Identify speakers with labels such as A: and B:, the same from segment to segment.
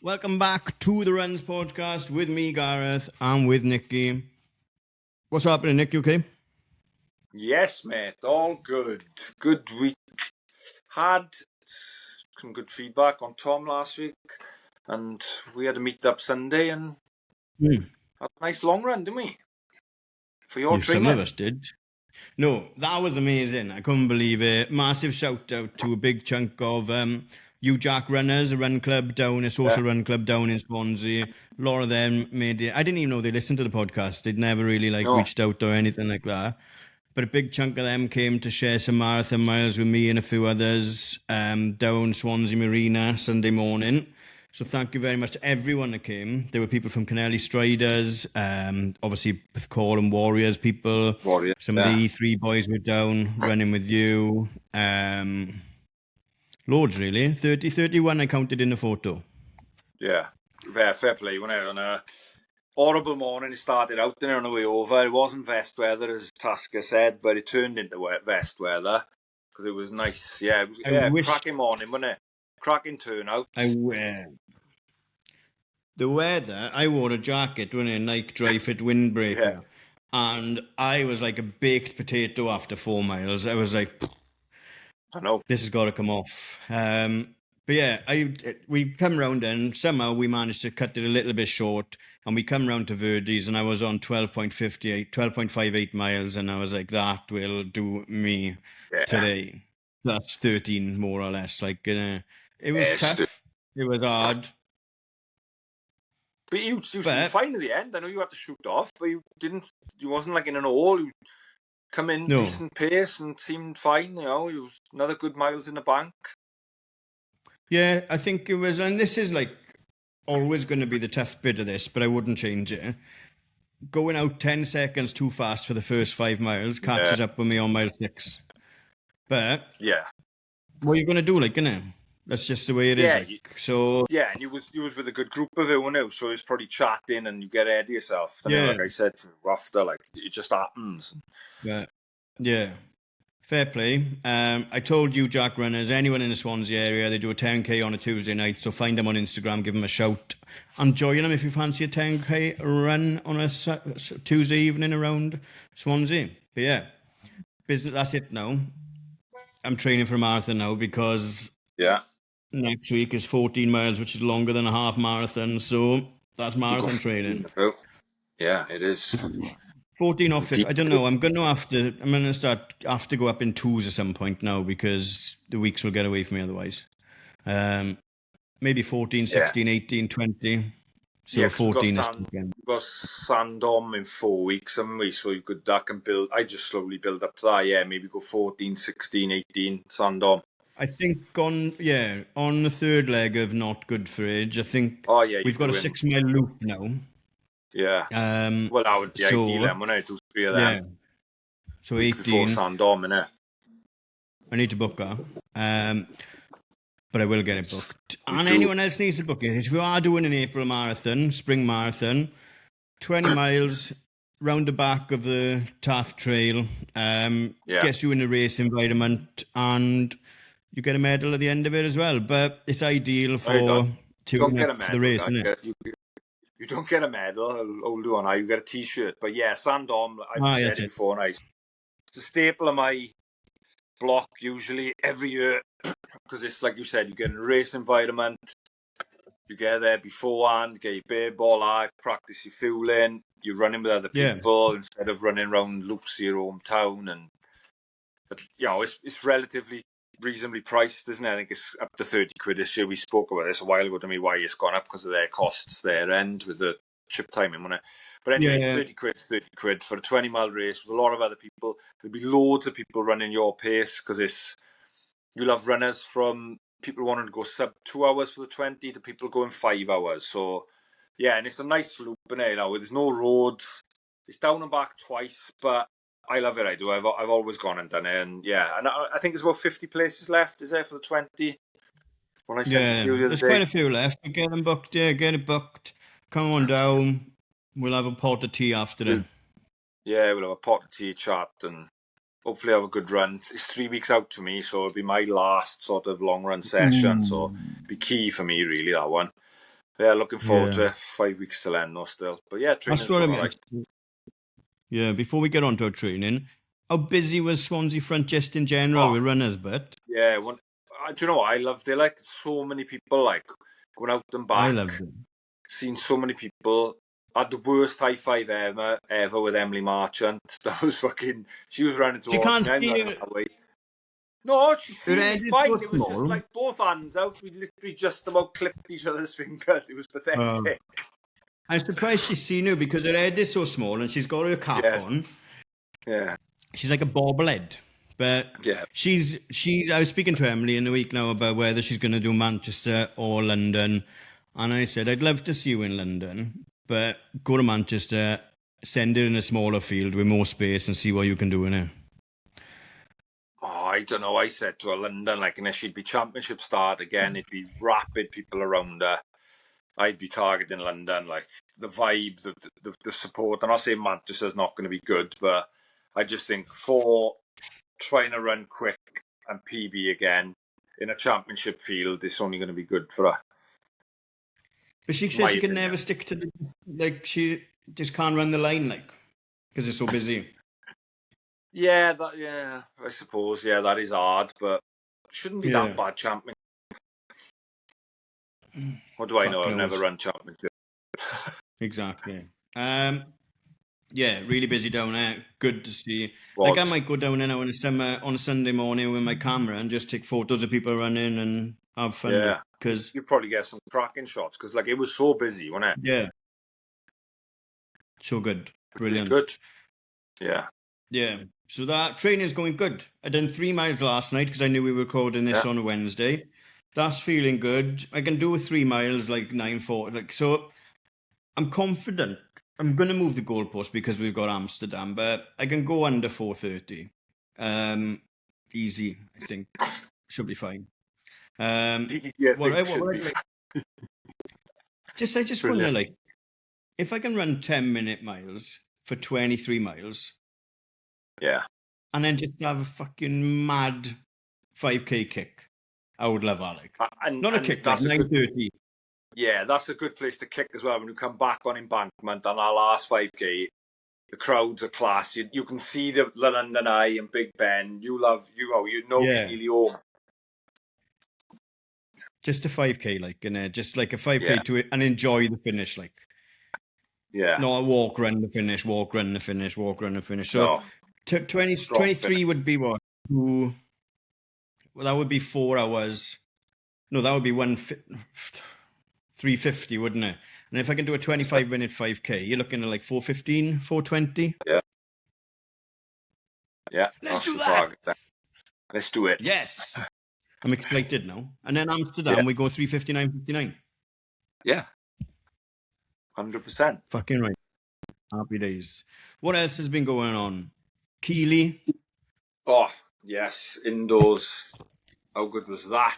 A: Welcome back to the Runs podcast with me, Gareth, and with Nicky. What's happening, Nick? You okay?
B: Yes, mate. All good. Good week. Had some good feedback on Tom last week, and we had a meet up Sunday and had a nice long run, didn't we? For your training.
A: Some of us did. No, that was amazing. I couldn't believe it. Massive shout out to a big chunk of Jack runners, a run club down, a social run club down in Swansea. A lot of them made it. I didn't even know they listened to the podcast. They'd never really reached out or anything like that. But a big chunk of them came to share some marathon miles with me and a few others down Swansea Marina Sunday morning. So thank you very much to everyone that came. There were people from Kennelly Striders, obviously with Call and Warriors people. Some of the E3 boys were down running with you. Loads, really. 31 I counted in the photo.
B: Yeah, fair play. When I on a horrible morning, it started out there on the way over. It wasn't vest weather, as Tasker said, but it turned into vest weather because it was nice. Yeah, it was cracking morning, wasn't it? Cracking turnout.
A: The weather, I wore a jacket, wasn't it? A Nike Dry Fit windbreaker. And I was like a baked potato after 4 miles. I was like,
B: I know.
A: This has got to come off. But yeah, we come round and somehow we managed to cut it a little bit short. And we come round to Verdi's and I was on 12.58 miles. And I was like, that will do me today. That's 13 more or less. It was tough. It was hard.
B: But you seemed fine at the end. I know you had to shoot off, but you wasn't like in an hole. You come in decent pace and seemed fine. You know, you was another good miles in the bank.
A: Yeah, I think it was, and this is like always going to be the tough bit of this, but I wouldn't change it. Going out 10 seconds too fast for the first 5 miles catches up with me on mile 6. But what are you going to do, That's just the way it is.
B: And you was with a good group of you now, so it's probably chatting and you get ahead of yourself. And like I said after, it just happens.
A: Yeah. Fair play. I told you, Jack runners, anyone in the Swansea area, they do a 10k on a Tuesday night, so find them on Instagram, give them a shout, and join them if you fancy a 10k run on a Tuesday evening around Swansea. But yeah, business. That's it now. I'm training for a marathon now because next week is 14 miles, which is longer than a half marathon. So that's marathon training.
B: Yeah, it is.
A: 14 or 15. I don't know. I'm going to have to go up in twos at some point now because the weeks will get away from me otherwise. Maybe 14, 16, 18, 20. So 14 this weekend.
B: We've got Sandom in 4 weeks, haven't we? So that can build. I just slowly build up to that. Yeah, maybe go 14, 16, 18, Sandom.
A: I think on the third leg of Not Good for Age, I think we've got a 6 mile loop now.
B: Yeah. Well, that would be ideal then, wouldn't it? Do 3 of them.
A: Yeah. So 18.
B: Before Sandom, innit?
A: I need to book her. But I will get it booked. Anyone else needs to book it. If you are doing an April marathon, spring marathon, 20 miles round the back of the Taft Trail, gets you in a race environment and you get a medal at the end of it as well. But it's ideal for the race, isn't it?
B: You don't get a medal, I'll do on you get a t-shirt. But yeah, Sandom, I've said it before, it's a staple of my block usually every year because it's like you said, you get in a race environment, you get there beforehand, get your beer ball out, practice your fueling, you're running with other people instead of running around loops of your hometown. But it's relatively reasonably priced, isn't it? I think it's up to 30 quid this year. We spoke about this a while ago to me why it's gone up because of their costs their end with the chip timing, wasn't it? But anyway, 30 quid for a 20 mile race with a lot of other people. There'll be loads of people running your pace because you'll have runners from people wanting to go sub 2 hours for the 20 to people going 5 hours. So and it's a nice loop, isn't it? There's no roads. It's down and back twice, but I love it. I do. I've always gone and done it, and I think there's about 50 places left. Is there for the 20? When I sent it to you the other
A: there's
B: day.
A: Quite a few left. But get them booked. Yeah, get it booked. Come on down. We'll have a pot of tea after it.
B: Yeah, we'll have a pot of tea, chat, and hopefully have a good run. It's 3 weeks out to me, so it'll be my last sort of long run session. So it'll be key for me, really, that one. Yeah, looking forward to 5 weeks till end, though, still. But yeah, training's going all right.
A: Yeah, before we get on to our training, how busy was Swansea front just in general with runners, but?
B: Yeah, do you know what I loved it? Like, so many people, like, going out and back.
A: I loved it.
B: Seen so many people. Had the worst high five ever with Emily Marchant. That was fucking... She was running towards me. I'm running away. No, she seen me fine. It was just like both hands out. We literally just about clipped each other's fingers. It was pathetic.
A: I'm surprised she's seen you because her head is so small and she's got her cap on.
B: Yeah.
A: She's like a bobblehead. But she's. I was speaking to Emily in the week now about whether she's going to do Manchester or London. And I said, I'd love to see you in London, but go to Manchester, send her in a smaller field with more space and see what you can do in it.
B: Oh, I don't know. I said to her, London, like, and she'd be championship start again. It'd be rapid people around her. I'd be targeting London, like the vibe, the support. I'm not saying Manchester's not going to be good, but I just think for trying to run quick and PB again in a championship field, it's only going to be good for her.
A: But she says she can never stick to the, like, she just can't run the line, like, because it's so busy.
B: Yeah, I suppose, that is hard, but shouldn't be that bad championship. What do I know? I've never run championship.
A: Exactly. Yeah, really busy down there. Good to see. Like, I might go down there now in the summer on a Sunday morning with my camera and just take photos of people running and have fun.
B: Yeah,
A: because
B: you probably get some cracking shots because, like, it was so busy, wasn't it?
A: Yeah. So good. Brilliant.
B: Good. Yeah.
A: Yeah. So that training is going good. I done 3 miles last night because I knew we were recording this on a Wednesday. That's feeling good. I can do 3 miles like 9:40. Like, so I'm confident. I'm going to move the goalpost because we've got Amsterdam, but I can go under 4:30. Easy, I think. Should be fine. I just wonder, like, if I can run 10-minute miles for 23 miles.
B: Yeah.
A: And then just have a fucking mad 5K kick. I would love that. Like. Not a kick, that's 9:30.
B: Yeah, that's a good place to kick as well. When you come back on embankment on our last 5K, the crowds are class. You can see the London Eye and Big Ben. You know you're nearly home.
A: Just a 5K, like, and just like a 5K to it, and enjoy the finish, like.
B: Yeah.
A: Not a walk, run the finish, walk, run the finish, walk, run the finish. So 23 would be what? Well, that would be 4 hours. No, that would be 350, wouldn't it? And if I can do a 25-minute 5K, you're looking at like 4:15, 4:20.
B: Yeah. Yeah.
A: Let's do that.
B: Let's do it.
A: Yes. I'm excited now. And then Amsterdam, we go 3:59:59.
B: Yeah. 100%.
A: Fucking right. Happy days. What else has been going on? Keely.
B: Oh, yes. Indoors. How good was that?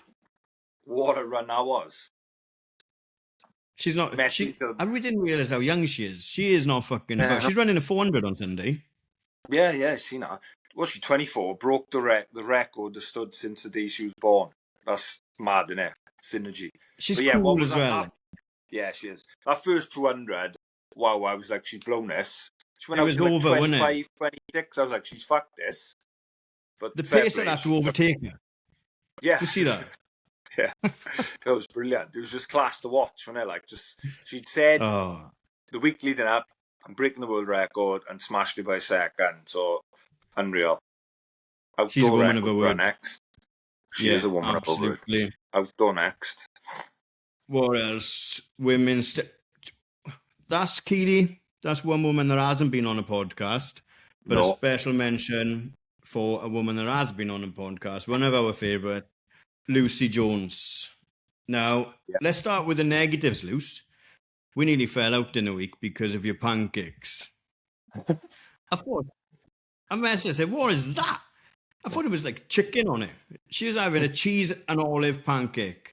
B: What a run that was.
A: She's not... I really didn't realise how young she is. She is not fucking... She's running a 400 on Sunday.
B: Yeah, I've seen her. Was she 24? Broke the record that stood since the day she was born. That's mad, isn't it? Synergy.
A: She's cool as well.
B: Yeah, she is. That first 200, wow, I was like, she's blown this. She went
A: out to like
B: 25, 26. I was like, she's fucked this. But
A: the pace of that to overtake her.
B: Yeah.
A: You see that?
B: Yeah. It was brilliant. It was just class to watch, wasn't it? Like, she'd said the week leading up, I'm breaking the world record and smashed it by a second. So, unreal.
A: She's a woman of her word.
B: Next. She is a woman of her word. Outdoor next.
A: What else? Women's... That's Keely. That's one woman that hasn't been on a podcast. But a special mention for a woman that has been on a podcast. One of our favourite, Lucy Jones. Now, let's start with the negatives, Luce. We nearly fell out in a week because of your pancakes. I messaged her and said, what is that? I thought it was like chicken on it. She was having a cheese and olive pancake.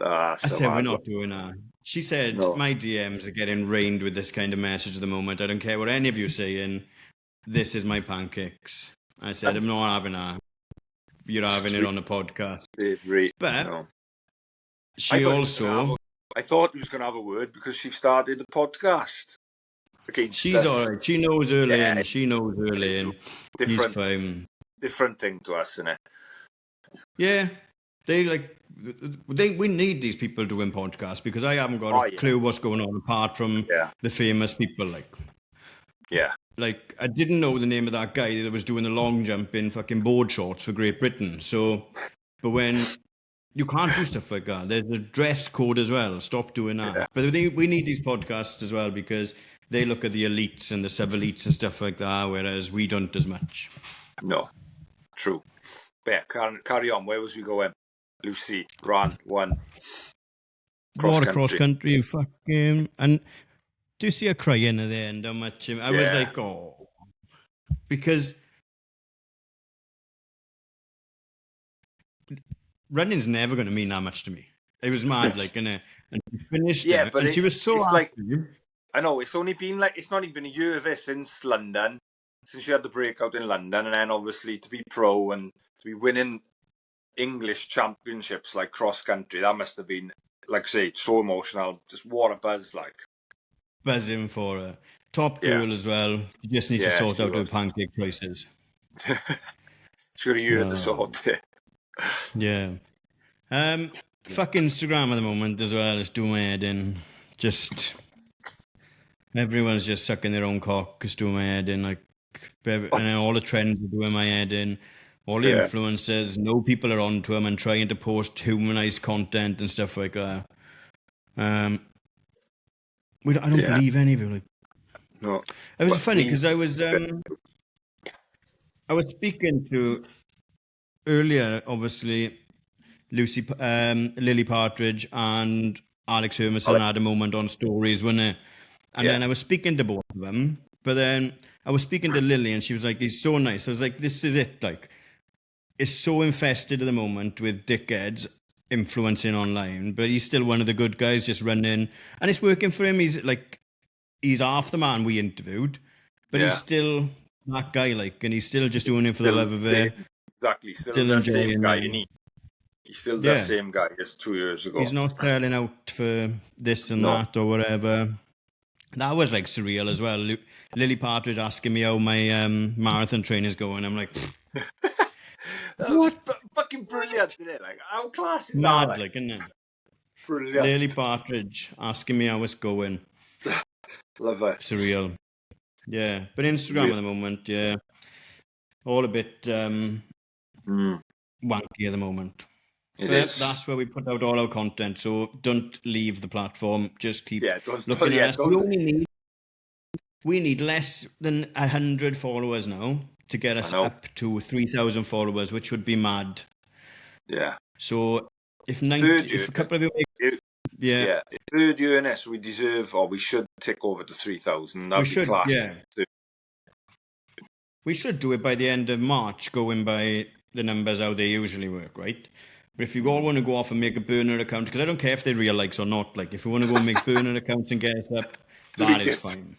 A: I said, we're not doing that. She said, my DMs are getting rained with this kind of message at the moment. I don't care what any of you are saying. This is my pancakes. I said, I'm not having that. You're having it on the podcast. But she also...
B: I thought he was going to have a word because she started the podcast against
A: She's
B: us.
A: all right. She knows her lane.
B: Yeah.
A: She knows her lane. She's fine.
B: Different thing to us, isn't it?
A: Yeah. We need these people doing podcasts because I haven't got a clue what's going on apart from the famous people. Like, I didn't know the name of that guy that was doing the long jump in fucking board shorts for Great Britain. So, but when you can't do stuff like that, there's a dress code as well. Stop doing that. Yeah. But we need these podcasts as well because they look at the elites and the sub-elites and stuff like that, whereas we don't as much.
B: No, true. But yeah, carry on. Where was we going? Lucy, ran, won.
A: Cross country, fucking. And do you see her crying at the end? How much? I was like, oh. Because running's never going to mean that much to me. It was mad, like, and she finished it, but she was so happy.
B: I know, it's only been it's not even been a year of it since London, since she had the breakout in London, and then obviously to be pro and to be winning English championships like cross country, that must have been, like I say, so emotional. Just what a buzz, like.
A: Buzzing for her. Top girl as well. She just needs to sort out her pancake prices.
B: She's got a year to sort it.
A: Yeah. Fuck Instagram at the moment as well. It's doing my head in. Just everyone's just sucking their own cock. It's doing my head in. Like, and all the trends are doing my head in. All the influencers, no people are onto them and trying to post humanized content and stuff like that. I don't believe any of it. Like,
B: no.
A: It was funny because I was speaking to earlier, obviously, Lily Partridge and Alex Hermison had a moment on stories, wasn't it? And then I was speaking to both of them, but then I was speaking to Lily and she was like, he's so nice. I was like, this is it. Like, it's so infested at the moment with dickheads influencing online, but he's still one of the good guys just running, and it's working for him. He's half the man we interviewed, but he's still that guy, like, and he's still just doing it for the love of it.
B: Exactly, still the same guy, isn't he? He's still the same guy as 2 years ago.
A: He's not selling out for this and that or whatever. That was like surreal as well. Lily Partridge asking me how my marathon training is going. I'm like,
B: what? Fucking brilliant, isn't it? Like, how class is
A: mad,
B: that?
A: Like, isn't it?
B: Brilliant.
A: Lily Partridge asking me how it's going.
B: Love it.
A: Surreal. Yeah, but Instagram at the moment, all a bit wanky at the moment.
B: It is.
A: That's where we put out all our content, so don't leave the platform. Just keep looking at us. We need less than 100 followers now to get us up to 3,000 followers, which would be mad.
B: Yeah.
A: So if a couple of you
B: third year in this, we deserve, or we should tick over to 3,000. That'd be class.
A: Yeah. We should do it by the end of March, going by the numbers how they usually work, right? But if you all want to go off and make a burner account, because I don't care if they're real likes or not, like if you want to go and make burner accounts and get us up, that is fine.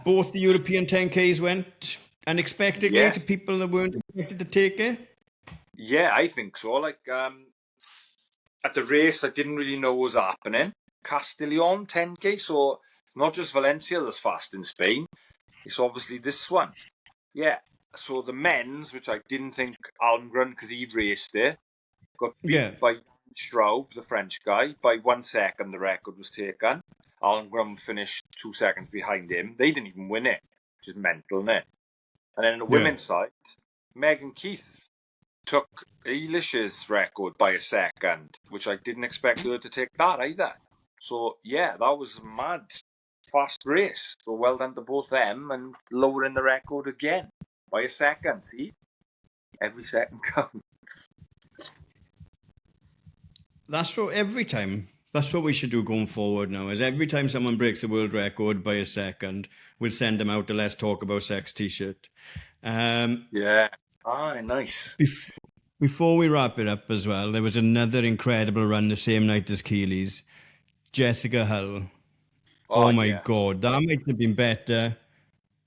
A: Both the European 10Ks went unexpectedly to people that weren't expected to take it.
B: Yeah, I think so. Like at the race, I didn't really know what was happening. Castellón 10K, so it's not just Valencia that's fast in Spain. It's obviously this one. Yeah. So the men's, which I didn't think Almgren, because he raced it, got beat by Straub, the French guy, by 1 second. The record was taken. Almgren finished 2 seconds behind him. They didn't even win it, which is mental, isn't it? And then on the women's side, Megan Keith took Eilish's record by 1 second, which I didn't expect her to take that either. So yeah, that was a mad fast race. So well done to both them, and lowering the record again by 1 second. See, every second counts.
A: That's what we should do going forward now, is every time someone breaks the world record by 1 second, we'll send them out a Let's Talk About Sex t-shirt.
B: Nice.
A: Before we wrap it up as well, there was another incredible run the same night as Keely's. Jessica Hull. Oh my God, that might have been better.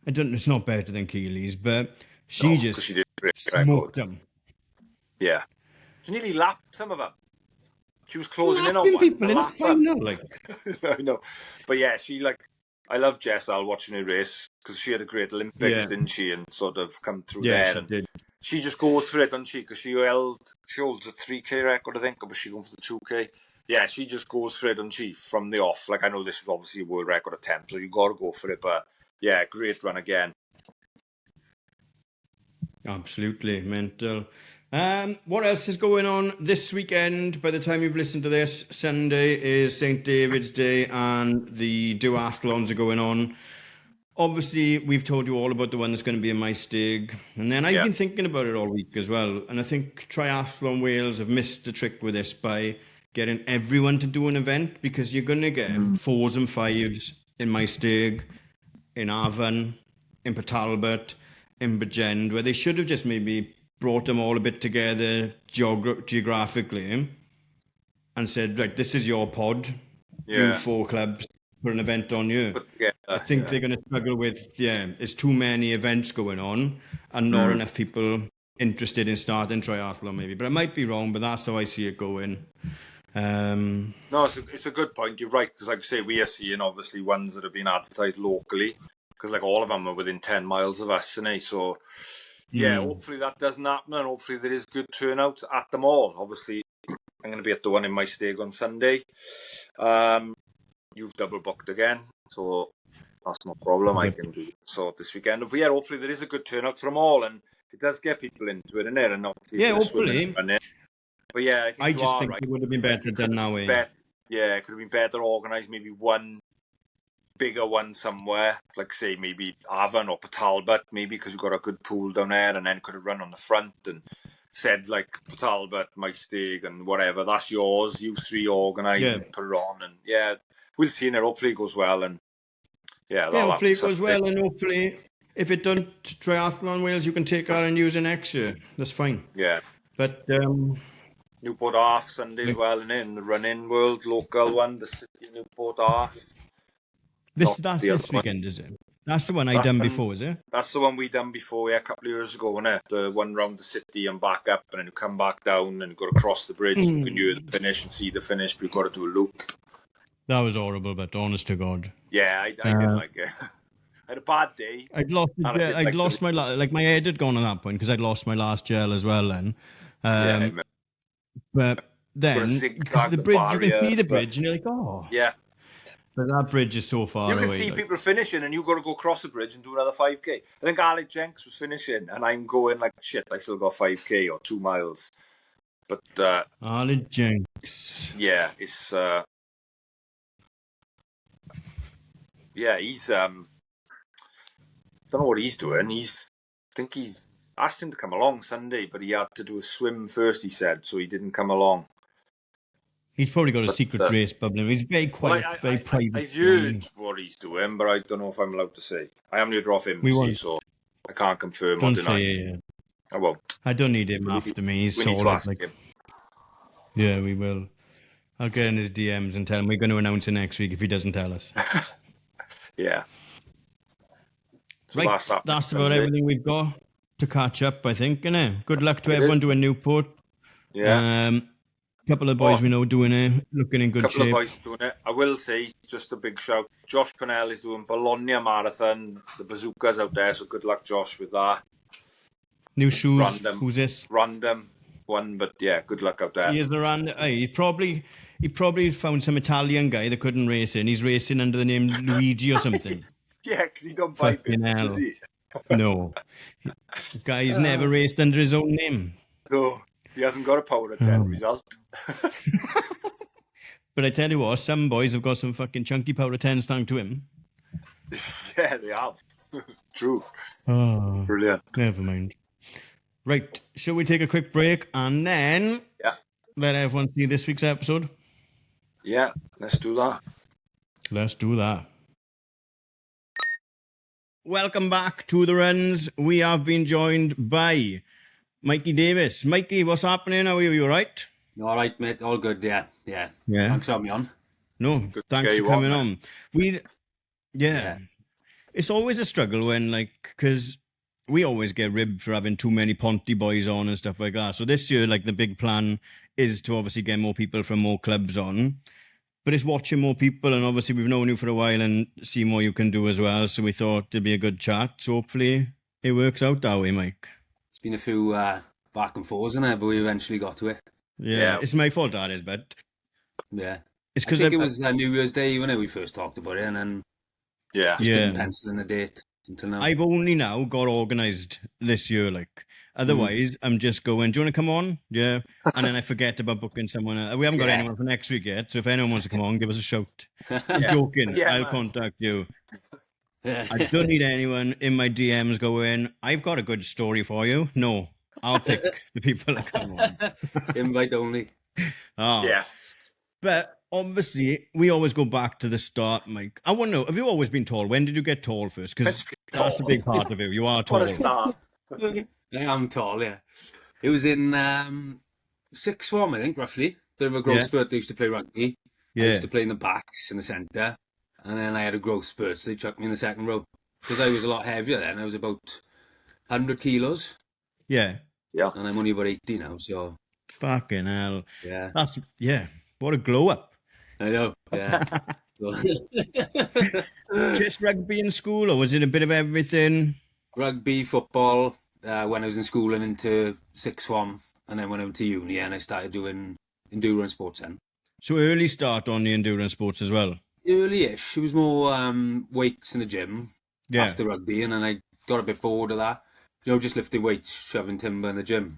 A: It's not better than Keely's, but she just smoked them.
B: Yeah. She nearly lapped some of them. She was closing in on
A: Lapping
B: one.
A: people in the final, like.
B: I know. But yeah, I love Jess Al watching her race because she had a great Olympics, didn't she? And sort of come through there.
A: She did.
B: She just goes for it, doesn't she? Because she holds a 3K record, I think, or was she going for the 2K? Yeah, she just goes for it, doesn't she, from the off. Like, I know this was obviously a world record attempt, so you got to go for it. But yeah, great run again.
A: Absolutely mental. What else is going on this weekend? By the time you've listened to this, Sunday is St. David's Day and the duathlons are going on. Obviously, we've told you all about the one that's going to be in my stig. And then I've been thinking about it all week as well. And I think Triathlon Wales have missed a trick with this by getting everyone to do an event, because you're going to get 4s and 5s in my stig, in Avon, in Port Talbot, in Bridgend, where they should have just maybe brought them all a bit together geographically and said, right, this is your pod. You 4 clubs put an event on you. I think they're going to struggle with, there's too many events going on and not enough people interested in starting triathlon maybe. But I might be wrong, but that's how I see it going.
B: No, it's a good point. You're right, because like I say, we are seeing obviously ones that have been advertised locally, because like all of them are within 10 miles of us, and so hopefully that doesn't happen, and hopefully there is good turnout at them all. Obviously, I'm going to be at the one in my stig on Sunday. You've double booked again, so that's no problem. I can do so this weekend. But yeah, hopefully there is a good turnout from all, and it does get people into it, innit? And
A: hopefully.
B: But yeah,
A: I just think it would have been better done that way.
B: Yeah, it could have been better organised. Maybe one bigger one somewhere, like say maybe Avon or Port Talbot, maybe, because you've got a good pool down there, and then could have run on the front and said like Port Talbot, my stig, and whatever. That's yours. You 3 organise and put it on, and we'll see. And hopefully it goes well, and
A: hopefully it goes well, and hopefully if it don't Triathlon Wales, you can take out and use it next year. That's fine.
B: Yeah,
A: but.
B: Newport Half Sunday as well, and then the running world local one, the City Newport Half.
A: That's this weekend, is it? That's the one I done before, is it?
B: That's the one we done before, a couple of years ago, wasn't it? The one round the city and back up, and then you come back down and you got to cross the bridge. You can hear the finish and see the finish, but you've got to do a loop.
A: That was horrible, but honest to God.
B: Yeah, I didn't like it. I had a bad day.
A: I'd lost my head had gone at that point because I'd lost my last gel as well then. But then the bridge, you can see the bridge, and you're like, oh.
B: Yeah.
A: But that bridge is so far away.
B: You can see people finishing, and you've got to go across the bridge and do another 5K. I think Alec Jenks was finishing, and I'm going like, shit, I still got 5K or 2 miles. But
A: Alec Jenks.
B: Yeah, it's he's I don't know what he's doing. I think he's asked him to come along Sunday, but he had to do a swim first, he said, so he didn't come along.
A: He's probably got a secret race bubbling. He's very quiet, very private.
B: I've heard what he's doing, but I don't know if I'm allowed to say. I haven't heard off him, so I can't confirm or deny. I won't.
A: I don't need him after me. He's
B: need to ask him.
A: Yeah, we will. I'll get in his DMs and tell him we're going to announce it next week if he doesn't tell us.
B: Yeah.
A: So right, that's about everything we've got to catch up, I think, innit? Good luck to everyone doing Newport.
B: Yeah.
A: Couple of boys we know doing it, looking in good shape.
B: Couple of boys doing it. I will say, just a big shout. Josh Pennell is doing Bologna Marathon. The bazooka's out there, so good luck, Josh, with that.
A: New shoes.
B: Random.
A: Who's this?
B: Random one, but yeah, good luck out there.
A: He is the random. He probably found some Italian guy that couldn't race in. He's racing under the name Luigi or something.
B: Yeah, because he don't buy it, does he?
A: No. The guy's never raced under his own name.
B: No. He hasn't got a power of 10 result.
A: But I tell you what, some boys have got some fucking chunky power of 10s thanks to him.
B: Yeah, they have. True.
A: Oh,
B: brilliant.
A: Never mind. Right, shall we take a quick break and then let everyone see this week's episode?
B: Yeah, let's do that.
A: Let's do that. Welcome back to the runs. We have been joined by Mikey Davies. Mikey, what's happening? How are you? You all right?
C: All right, mate. All good, yeah. Thanks for having me on.
A: No, good thanks for coming on. It's always a struggle when, because we always get ribbed for having too many Ponty boys on and stuff like that. So this year, like the big plan is to obviously get more people from more clubs on. But it's watching more people, and obviously we've known you for a while and see more you can do as well. So we thought it'd be a good chat. So hopefully it works out that way, Mike.
C: It's been a few back and forths in there, but we eventually got to it.
A: Yeah. It's my fault, that is, but
C: yeah,
A: it's
C: I
A: because
C: think it was New Year's Day when we first talked about it, and then just didn't pencil in the date until now.
A: I've only now got organised this year, like. Otherwise, I'm just going, do you want to come on? Yeah. And then I forget about booking someone else. We haven't got anyone for next week yet. So if anyone wants to come on, give us a shout. I'm joking. I'll contact you. I don't need anyone in my DMs going, I've got a good story for you. No, I'll pick the people that come on.
C: Invite only.
A: Oh.
B: Yes.
A: But obviously, we always go back to the start, Mike. I want to know, have you always been tall? When did you get tall first? Because that's a big part of it. You are tall.
B: What a start.
C: I am tall, yeah. It was in sixth form, I think, roughly. Bit of a growth spurt. I used to play rugby. I used to play in the backs, in the centre. And then I had a growth spurt, so they chucked me in the second row. Because I was a lot heavier then. I was about 100 kilos.
A: Yeah.
C: And I'm only about 80 now, so...
A: Fucking hell.
C: Yeah.
A: What a glow up.
C: I know, yeah.
A: Just rugby in school, or was it a bit of everything?
C: Rugby, football, when I was in school and into sixth form, and then when I went to uni and I started doing endurance sports then.
A: So early start on the endurance sports as well?
C: Early-ish. It was more weights in the gym after rugby, and then I got a bit bored of that. Just lifting weights, shoving timber in the gym.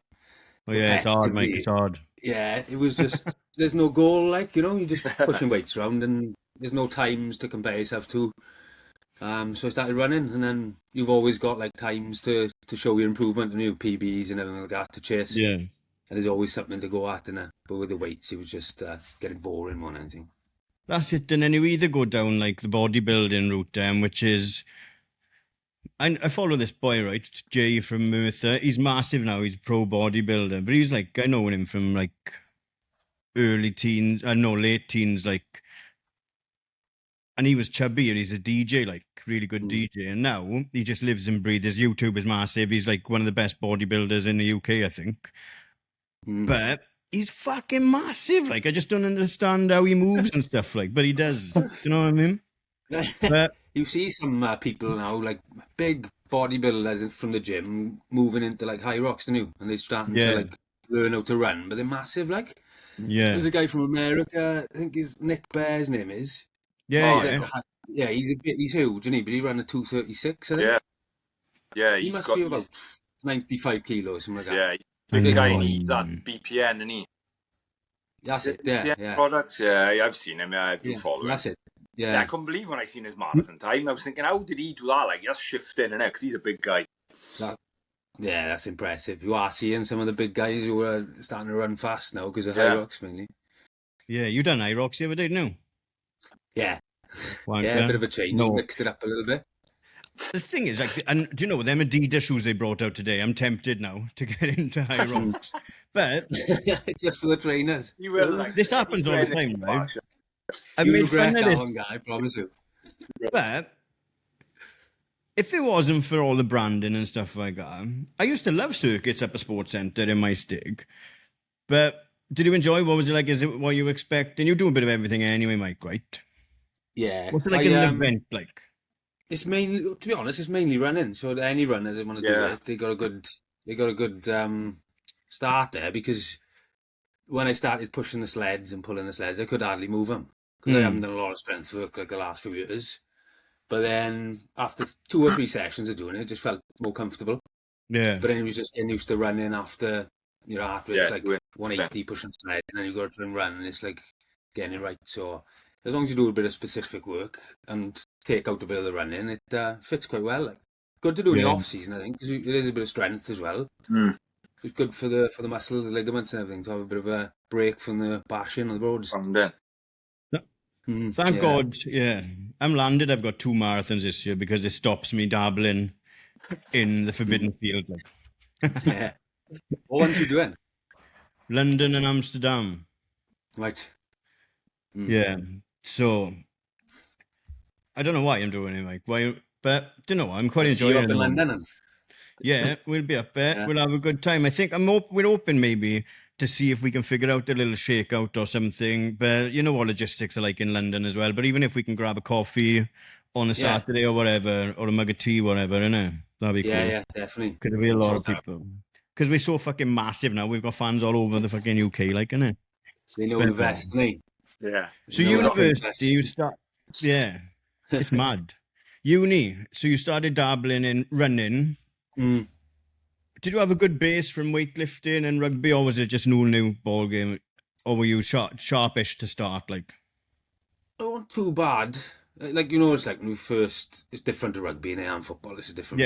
A: Oh yeah, it's hard, mate, it's hard.
C: Yeah, it was just, there's no goal, like, you're just pushing weights around and there's no times to compare yourself to. So I started running, and then you've always got like times to show your improvement and your PBs and everything like that to chase.
A: Yeah.
C: And there's always something to go at, but with the weights, it was just getting boring more than anything.
A: That's it. And then you either go down like the bodybuilding route, which is, I follow this boy, right, Jay from Merthyr. He's massive now. He's a pro bodybuilder, but he's like, I know him from like late teens, like. And he was chubby, and he's a DJ, like really good DJ. And now he just lives and breathes. His YouTube is massive. He's like one of the best bodybuilders in the UK, I think. But he's fucking massive. Like, I just don't understand how he moves and stuff. Like, but he does. Do you know what I mean? But
C: you see some people now, like big bodybuilders from the gym, moving into like high rocks, don't you? And they're starting to like learn how to run, but they're massive. Like, there's a guy from America. I think his Nick Bear, his name is. He's huge, isn't he? But he ran a 236, I think.
B: Yeah,
C: he must be about 95 kilos, something like that.
B: Yeah, big guy. He's at BPN, isn't he?
C: That's it. Yeah.
B: Products. Yeah, I've seen him. Yeah, I do follow him.
C: That's it. Yeah.
B: I couldn't believe when I seen his marathon time. I was thinking, how did he do that? Like, that's shifting, innit? Because he's a big guy.
C: That's impressive. You are seeing some of the big guys who are starting to run fast now because of high rocks, mainly.
A: Yeah, you done high rocks the other day, didn't you?
C: Yeah. A bit of a change. Mixed it up a little bit.
A: The thing is, like, and do you know, them Adidas shoes they brought out today, I'm tempted now to get into high rocks. But
C: just for the trainers.
B: You will, like,
A: this happens all the time, right?
C: I made fun of it. Guy, I promise you.
A: But if it wasn't for all the branding and stuff like that, I used to love circuits up a sports centre in my stig. But did you enjoy? What was it like? Is it what you expecting? You do a bit of everything anyway, Mike, right?
C: Yeah.
A: What's it like an event like?
C: It's mainly, to be honest, it's mainly running. So any runners that want to do it, they got a good start there, because when I started pushing the sleds and pulling the sleds, I could hardly move them because I haven't done a lot of strength work like the last few years. But then after 2 or 3 sessions of doing it, I just felt more comfortable.
A: Yeah.
C: But then it was just getting used to running after it's like 180 pushing sled, and then you got to try and run, and it's like getting it right. So as long as you do a bit of specific work and take out a bit of the running, it fits quite well. Like, good to do in the off season, I think, because it is a bit of strength as well. It's good for the muscles, ligaments, and everything to have a bit of a break from the bashing on the roads.
A: Thank God, I'm landed. I've got 2 marathons this year because it stops me dabbling in the forbidden field.
C: Like. What ones you doing?
A: London and Amsterdam.
C: Right.
A: Yeah. So I don't know why I'm doing it, Mike. But you know, I'm quite enjoying it.
C: In London.
A: Yeah, we'll be up there.
C: Yeah.
A: We'll have a good time. I think we're hoping maybe to see if we can figure out a little shakeout or something. But you know what logistics are like in London as well. But even if we can grab a coffee on a Saturday or whatever, or a mug of tea, whatever, innit? That'd be cool.
C: Yeah, definitely.
A: Could be a lot of people. Because we're so fucking massive now. We've got fans all over the fucking UK, like, innit?
C: They know the best, don't they?
B: Yeah.
A: So university, you start... Yeah. It's mad. Uni. So you started dabbling in running.
C: Mm.
A: Did you have a good base from weightlifting and rugby, or was it just no new ball game? Or were you sharpish to start, like?
C: Not too bad. Like, you know, it's like when we first... It's different to rugby and football. It's a different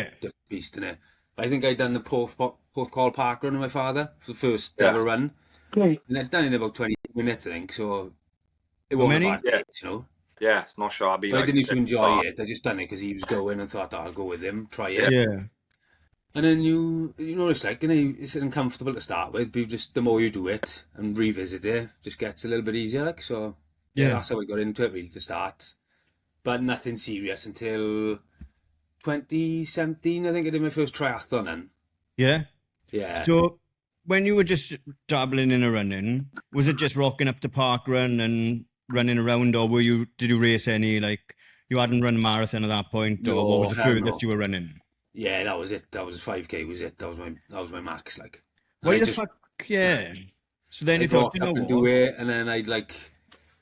C: beast, isn't it? I think I'd done the Porthcawl Park run with my father for the first ever run.
B: Okay.
C: And I'd done it in about 20 minutes, I think, so it wasn't a bad pace, you know?
B: Yeah, it's not shabby.
C: But I didn't even enjoy it. I just done it because he was going and thought, I'll go with him, try it.
A: Yeah.
C: And then you know, it's like, it's uncomfortable to start with, but just the more you do it and revisit it, just gets a little bit easier, like, so yeah, that's how I got into it, really, to start. But nothing serious until 2017, I think I did my first triathlon then.
A: Yeah?
C: Yeah.
A: So when you were just dabbling in a running, was it just rocking up to park run and running around, or did you race any, like, you hadn't run a marathon at that point, or what was the furthest you were running?
C: Yeah, that was it. That was 5k. Was it? That was my max. Like,
A: why the fuck? Yeah. So then you thought, you know what?
C: Do it, and then I'd like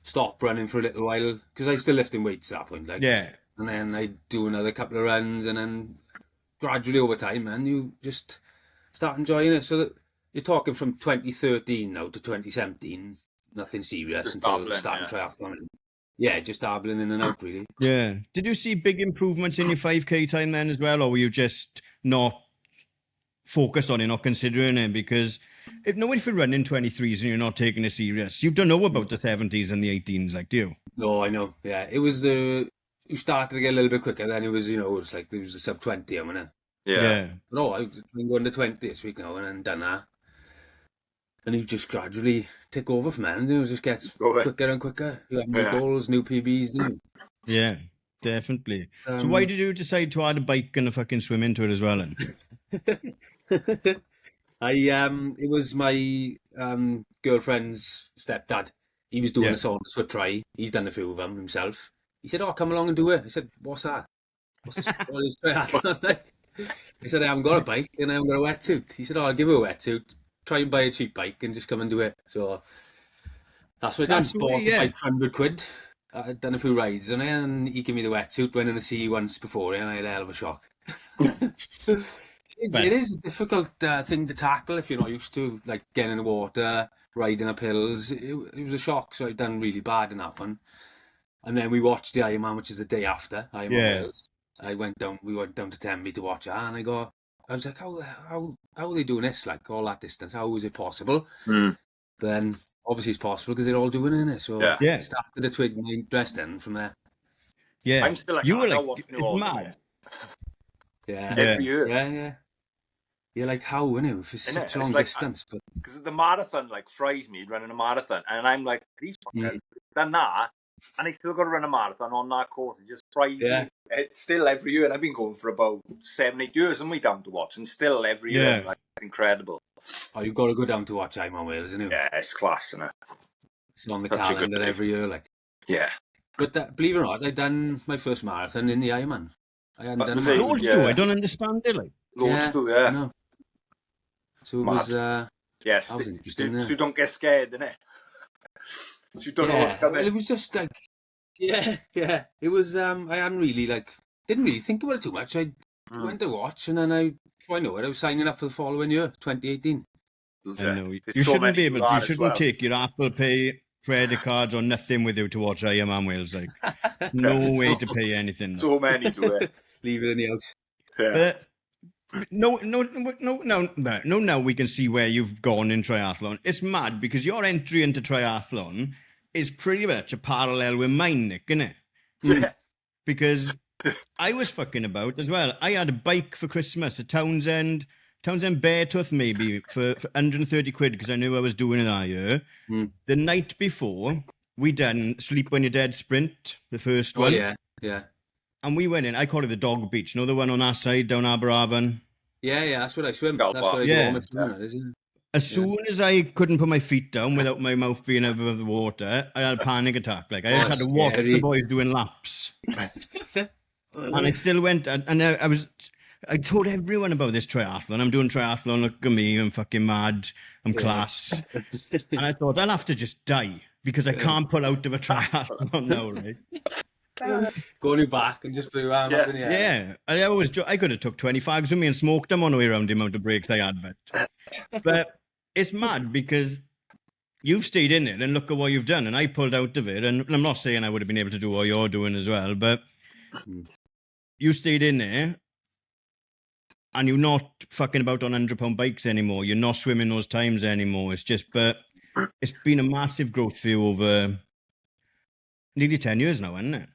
C: stop running for a little while because I was still lifting weights at that point. Like,
A: yeah.
C: And then I'd do another couple of runs, and then gradually over time, man, you just start enjoying it. So that you're talking from 2013 now to 2017, nothing serious
B: just
C: until starting triathlon. Yeah, just dabbling in and out, really.
A: Yeah. Did you see big improvements in your 5k time then as well, or were you just not focused on it, not considering it? Because if you're running 23s and you're not taking it serious, you don't know about the 70s and the 18s, like, do you?
C: No, I know. Yeah, it was. You started to get a little bit quicker. Then it was, it's like there was a sub 20. I'm gonna.
B: Yeah.
C: No, I've been going to 20 this week now, and then done that. And you just gradually take over from that, and it just gets quicker and quicker. You have new goals, new PBs, don't you?
A: Yeah, definitely. So why did you decide to add a bike and a fucking swim into it as well? Then?
C: It was my girlfriend's stepdad. He was doing a saunders for try. He's done a few of them himself. He said, "Oh, come along and do it." I said, "What's that? What's this?" I said, "I haven't got a bike and I haven't got a wetsuit." He said, "Oh, I'll give you a wetsuit. Try and buy a cheap bike and just come and do it." So that's what I done. Bought the bike for £100. I'd done a few rides on it, and he gave me the wetsuit. Went in the sea once before, and I had a hell of a shock. It is a difficult thing to tackle if you're not used to, like, getting in the water, riding up hills. It was a shock, so I'd done really bad in that one. And then we watched the Ironman, which is the day after Ironman Wales. We went down to Tenby to watch it, and I was like, how are they doing this, like, all that distance? How is it possible? But then, obviously it's possible because they're all doing it, innit? So I started to twig my interest in from there.
B: Yeah. I'm still like, you were like,
A: mad.
C: Yeah.
B: Every year.
C: Yeah. You're like, how, innit? For such a long distance.
B: Because the marathon, like, fries me running a marathon. And I'm like, these fuckers done that. And I still got to run a marathon on that course. It just fries me. It's still every year. And I've been going for about 7-8 years, and we down to watch. And still every year. Like, incredible.
C: Oh, you've got to go down to watch Ironman Wales, isn't it?
B: Yeah, it's class, isn't it?
C: It's on the calendar every year, like.
B: Yeah.
C: But believe it or not, I'd done my first marathon in the Ironman. I hadn't done a marathon.
A: Loads do. I don't understand it, like.
B: Loads do, yeah.
C: No. So it was,
B: yes, so you don't get scared, innit? So you don't know what's coming.
C: Well, it was just like, yeah. It was, I hadn't really, like, didn't really think about it too much. I went to watch, and then before I know it, I was signing up for the following year, 2018.
A: I know. You shouldn't be able to. You shouldn't take your Apple Pay, credit cards, or nothing with you to watch Ironman Wales. Like, no way to pay anything.
B: So many do it.
C: Leave it in the house.
A: Yeah. No, now we can see where you've gone in triathlon. It's mad because your entry into triathlon is pretty much a parallel with mine, Nick, isn't it?
B: Yeah.
A: Because I was fucking about as well. I had a bike for Christmas, a Townsend Beartooth maybe, for 130 quid because I knew I was doing it that year. The night before, we done Sleep When You're Dead Sprint, the first one.
C: Yeah.
A: And we went in, I call it the Dog Beach, the one on our side down Aberavon.
C: Yeah, that's what I swim. That's what I do all my swimming, isn't it?
A: As soon as I couldn't put my feet down without my mouth being above the water, I had a panic attack. Like, I just had to watch the boys doing laps. And I still went, and I told everyone about this triathlon. I'm doing triathlon, look at me, I'm fucking mad, I'm class. And I thought, I'll have to just die, because I can't pull out of a triathlon now, right?
C: Go on your back and just put your arm up in the air.
A: Yeah, I could have took 25s with me and smoked them on the way around the amount of breaks I had, but it's mad because you've stayed in it and look at what you've done, and I pulled out of it, and I'm not saying I would have been able to do what you're doing as well, but you stayed in there, and you're not fucking about on 100-pound bikes anymore. You're not swimming those times anymore. But it's been a massive growth for you over nearly 10 years now, hasn't it?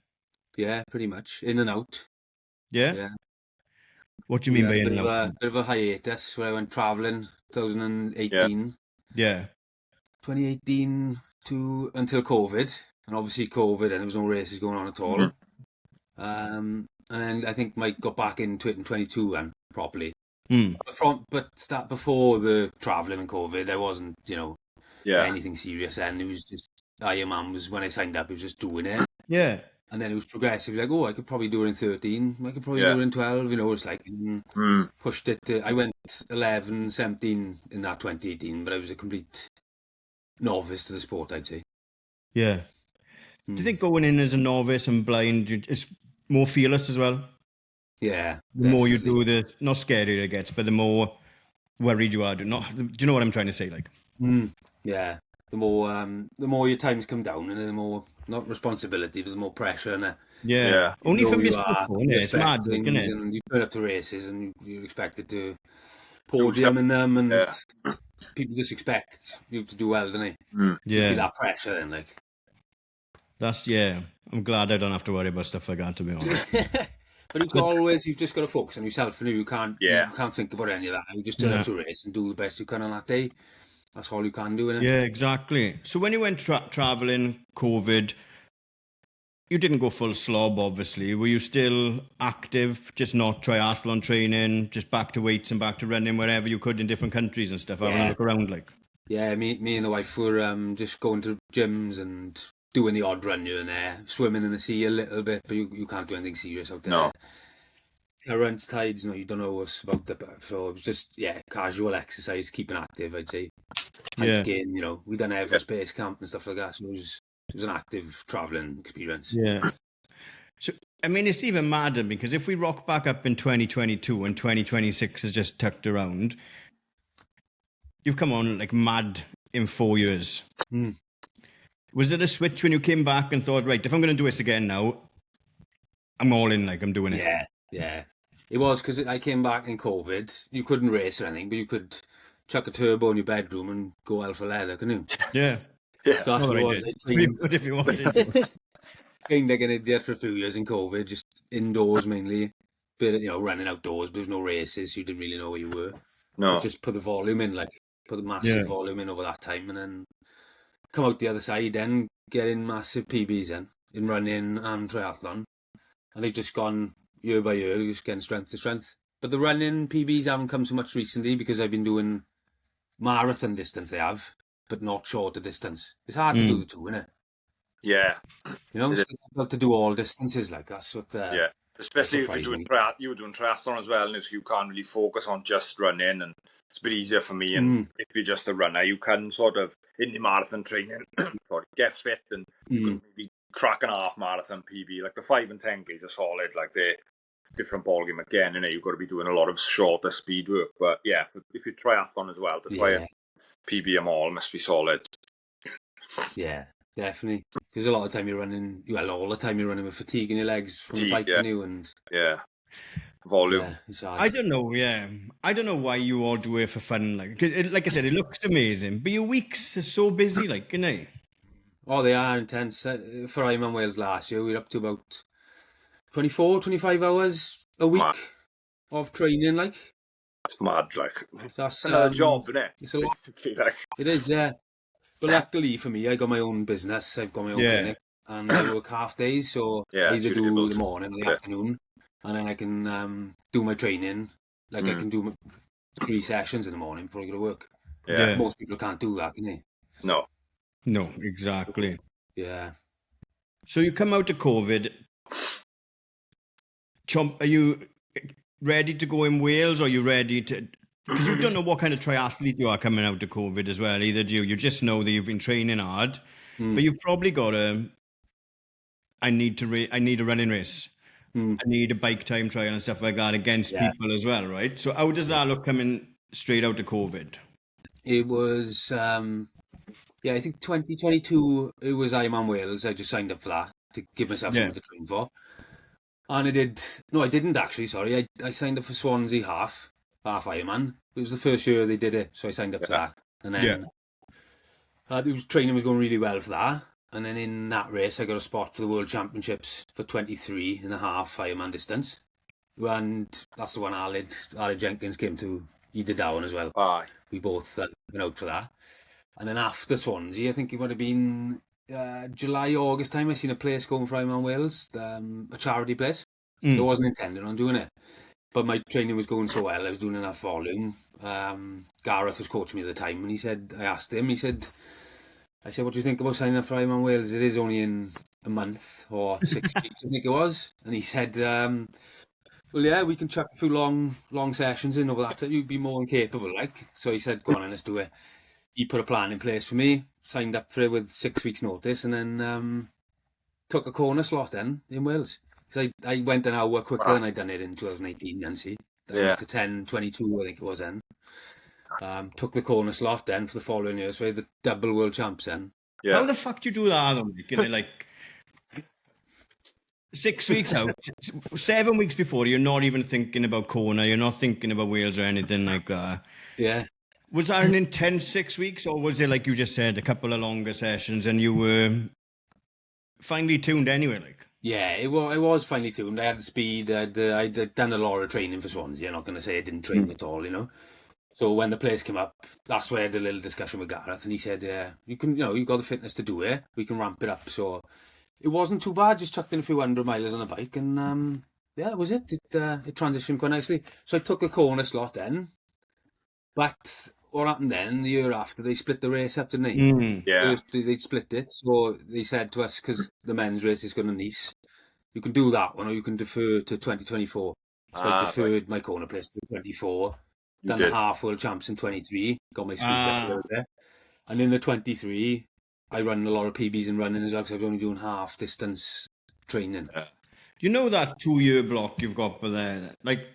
C: Yeah, pretty much. In and out.
A: Yeah? What do you mean by in and out?
C: A bit of a hiatus where I went travelling 2018.
A: Yeah.
C: 2018 until COVID. And obviously COVID, and there was no races going on at all. And then I think Mike got back into it in 22 and properly. But before the travelling and COVID, there wasn't, anything serious. And it was just, Ironman was, when I signed up, it was just doing it.
A: Yeah.
C: And then it was progressive, like, I could probably do it in 13, I could probably do it in 12, it's like, pushed it to, I went 11, 17 in that 2018, but I was a complete novice to the sport, I'd say.
A: Yeah. Do you think going in as a novice and blind, it's more fearless as well?
C: Yeah.
A: The more you do the, not scarier it gets, but the more worried you are. Do you know what I'm trying to say? Like,
C: yeah. The more your times come down, and the more, not responsibility, but the more pressure. And
A: only from your phone, it's mad, isn't it?
C: And you turn up to races, and you're expected to podium in them, and people just expect you to do well, don't they? You feel that pressure, then, like.
A: I'm glad I don't have to worry about stuff like that, to be honest.
C: But you've just got to focus on yourself, and you can't think about any of that. You just turn up to a race and do the best you can on that day. That's all you can do, innit?
A: Yeah, exactly. So when you went travelling, COVID, you didn't go full slob, obviously. Were you still active, just not triathlon training, just back to weights and back to running wherever you could in different countries and stuff, having a look around, like?
C: Yeah, me and the wife were just going to gyms and doing the odd run here and there, swimming in the sea a little bit, but you can't do anything serious out there.
B: No.
C: Currents, tides, you don't know us about that. So it was just, casual exercise, keeping active, I'd say. Hiking, we done Everest Base Camp and stuff like that. So it was an active travelling experience.
A: Yeah. So, I mean, it's even madder because if we rock back up in 2022 and 2026 is just tucked around, you've come on like mad in 4 years. Was it a switch when you came back and thought, right, if I'm going to do this again now, I'm all in, like I'm doing it?
C: Yeah. It was because I came back in COVID. You couldn't race or anything, but you could chuck a turbo in your bedroom and go hell for leather, couldn't you?
A: Yeah.
C: So that's what it was.
A: If you wanted.
C: Trained like an idiot for a few years in COVID, just indoors mainly. Bit of, running outdoors, but there was no races, so you didn't really know where you were.
B: No.
C: But just put the volume in, put the massive volume in over that time, and then come out the other side, then get in massive PBs in running and triathlon. And they've just gone year by year, just getting strength to strength. But the running PBs haven't come so much recently because I've been doing marathon distance, but not shorter distance. It's hard to do the two, isn't it?
B: Yeah.
C: It's difficult to do all distances, like that's what.
B: Especially if you're doing triathlon as well, and so you can't really focus on just running, and it's a bit easier for me. And if you're just a runner, you can sort of in the marathon training, get fit, and you can maybe crack an half marathon PB. Like the 5 and 10Ks are solid. Like they're different ballgame again, and you've got to be doing a lot of shorter speed work. But yeah, if you triathlon as well, to try and PB them all must be solid.
C: Yeah, definitely. Because a lot of the time you're running, all the time you're running with fatigue in your legs from the bike, and
B: volume.
C: Yeah,
A: I don't know. Yeah, I don't know why you all do it for fun. Like I said, it looks amazing, but your weeks are so busy, like, isn't it?
C: Oh, they are intense. For Ironman Wales last year, we were up to about 24, 25 hours a week of training, like.
B: That's mad, like.
C: That's
B: another job, isn't it?
C: It's a lot. It is, yeah. But luckily for me, I got my own business. I've got my own clinic, and I work half days, so I either do the morning or the afternoon, and then I can do my training Like I can do 3 sessions in the morning before I go to work.
B: Yeah.
C: Most people can't do that, can they?
B: No.
A: No, exactly.
C: Yeah.
A: So you come out of COVID. Are you ready to go in Wales, or are you ready to? Because you don't know what kind of triathlete you are coming out of COVID as well. Either do you? You just know that you've been training hard, but you've probably got I need a running race. I need a bike time trial and stuff like that against people as well, right? So how does that look coming straight out of COVID?
C: It was, I think 2022, it was Ironman Wales. I just signed up for that to give myself something to train for. And I didn't actually, sorry. I signed up for Swansea half Ironman. It was the first year they did it, so I signed up to that. And then training was going really well for that. And then in that race, I got a spot for the World Championships for 23.5 Ironman distance. And that's the one Aled Jenkins came to. He did that one as well.
B: Aye.
C: We both went out for that. And then after Swansea, I think it would have been July, August time, I seen a place going for Ironman Wales, a charity place. I wasn't intending on doing it. But my training was going so well, I was doing enough volume. Gareth was coaching me at the time, and I asked him, I said, what do you think about signing up for Ironman Wales? It is only in a month or 6 weeks, I think it was. And he said, well, yeah, we can chuck a few long sessions in over that. You'd be more than capable, like. So he said, go on, let's do it. He put a plan in place for me, signed up for it with 6 weeks' notice, and then took a corner slot then in Wales. So I went an hour quicker than I'd done it in 2018, Nancy. I went to 10:22, I think it was then. Took the corner slot then for the following year, so I had the double world champs then.
A: Yeah. How the fuck do you do that, though? Like 6 weeks out, 7 weeks before, you're not even thinking about Kona, you're not thinking about Wales or anything like that.
C: Yeah.
A: Was that an intense 6 weeks, or was it, like you just said, a couple of longer sessions and you were finely tuned anyway? Like,
C: yeah, it was finely tuned. I had the speed. I'd done a lot of training for Swansea. I'm not going to say I didn't train at all, So when the place came up, that's where I had a little discussion with Gareth, and he said, "You can, you've got the fitness to do it. We can ramp it up." So it wasn't too bad. Just chucked in a few 100 miles on a bike, and that was it. It transitioned quite nicely. So I took a corner slot then, but what happened then? The year after, they split the race up, didn't they?
B: Yeah.
C: They split it. So they said to us, because the men's race is going to Nice, you can do that one, or you can defer to 2024. So I deferred my corner place to 24. Done the half world champs in 23. Got my speed up a little bit. And in the 23, I run a lot of PBs and running as well, because I was only doing half distance training.
A: You know that 2-year block you've got there? Like,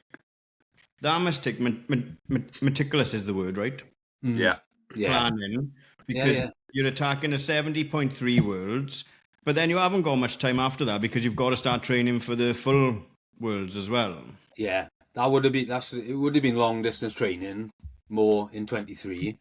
A: that must take meticulous is the word, right?
B: Yeah.
A: Planning, because you're attacking a 70.3 worlds, but then you haven't got much time after that because you've got to start training for the full worlds as well.
C: Yeah, it would have been long distance training more in 23,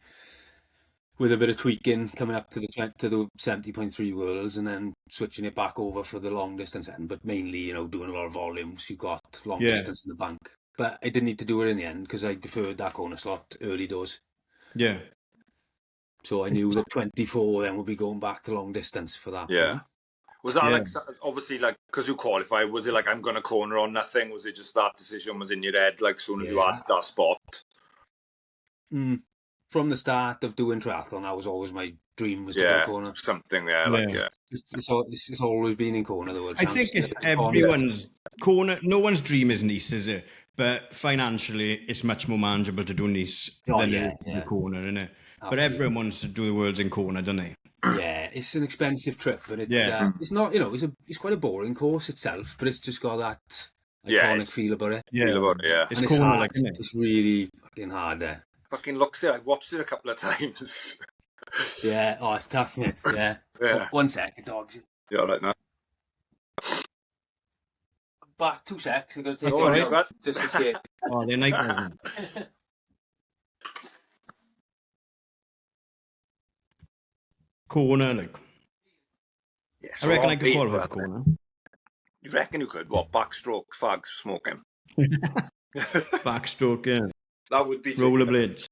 C: with a bit of tweaking coming up to the 70.3 worlds, and then switching it back over for the long distance end. But mainly, doing a lot of volumes. You got long distance in the bank. But I didn't need to do it in the end because I deferred that corner slot early doors.
A: Yeah.
C: So I knew that 24 then would be going back to long distance for that.
B: Yeah. Was that like, obviously, like, because you qualified, was it like, I'm going to corner on nothing? Was it just that decision was in your head, like, soon as you had that spot?
C: From the start of doing triathlon, that was always my dream, was to go corner.
B: Something,
C: It's always been in corner, the world champs.
A: I think it's everyone's corner. No one's dream is Nice, is it? But financially, it's much more manageable to do Nice than the corner, isn't it? Absolutely. But everyone wants to do the worlds in corner, don't they?
C: Yeah, it's an expensive trip, but it's not. It's quite a boring course itself, but it's just got that iconic feel about it.
A: It's
C: and
A: corner,
C: hard.
A: like, isn't it?
C: It's really fucking hard there.
B: Fucking looks it. I've watched it a couple of times.
C: Yeah, it's tough, mate. Yeah. One sec, dogs.
B: Yeah, right now.
C: Back 2 secs. I'm going to take it. Just escape.
A: They're nice. Corner, like.
B: Yeah,
A: I reckon I could qualify for corner.
B: You reckon you could? What, backstroke, fags, smoking?
A: Backstroke, yeah.
B: That would be...
A: Rollerblades.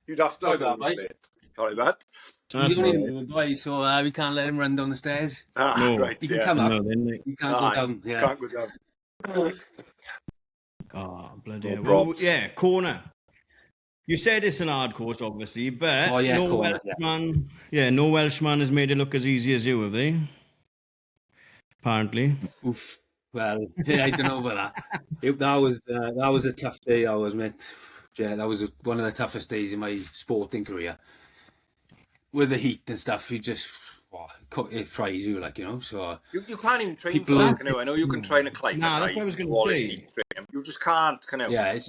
B: You'd have to have rollerblades. Sorry, Matt.
C: He's only in the boy, so we can't let him run down the stairs.
B: No. Right,
C: he can come up.
A: No,
C: he can't go down. Yeah.
B: Can't go down.
A: Oh, bloody
B: No
A: hell. Well,
B: props.
A: yeah, Kona. You said it's an hard course, obviously, but no
C: Kona,
A: Welshman. Yeah, no Welshman has made it look as easy as you, have they? Apparently.
C: Oof. Well, I don't know about that. That was a tough day. I was mate. Yeah, that was one of the toughest days in my sporting career. With the heat and stuff, it fries you, like, you know. So
B: you can't even train
C: people,
B: for that, can you? I know you can train
A: Nah, that's what I was
B: to
A: going
B: all
A: to
B: this
A: say.
B: heat training. You just can't, can you?
C: Yeah,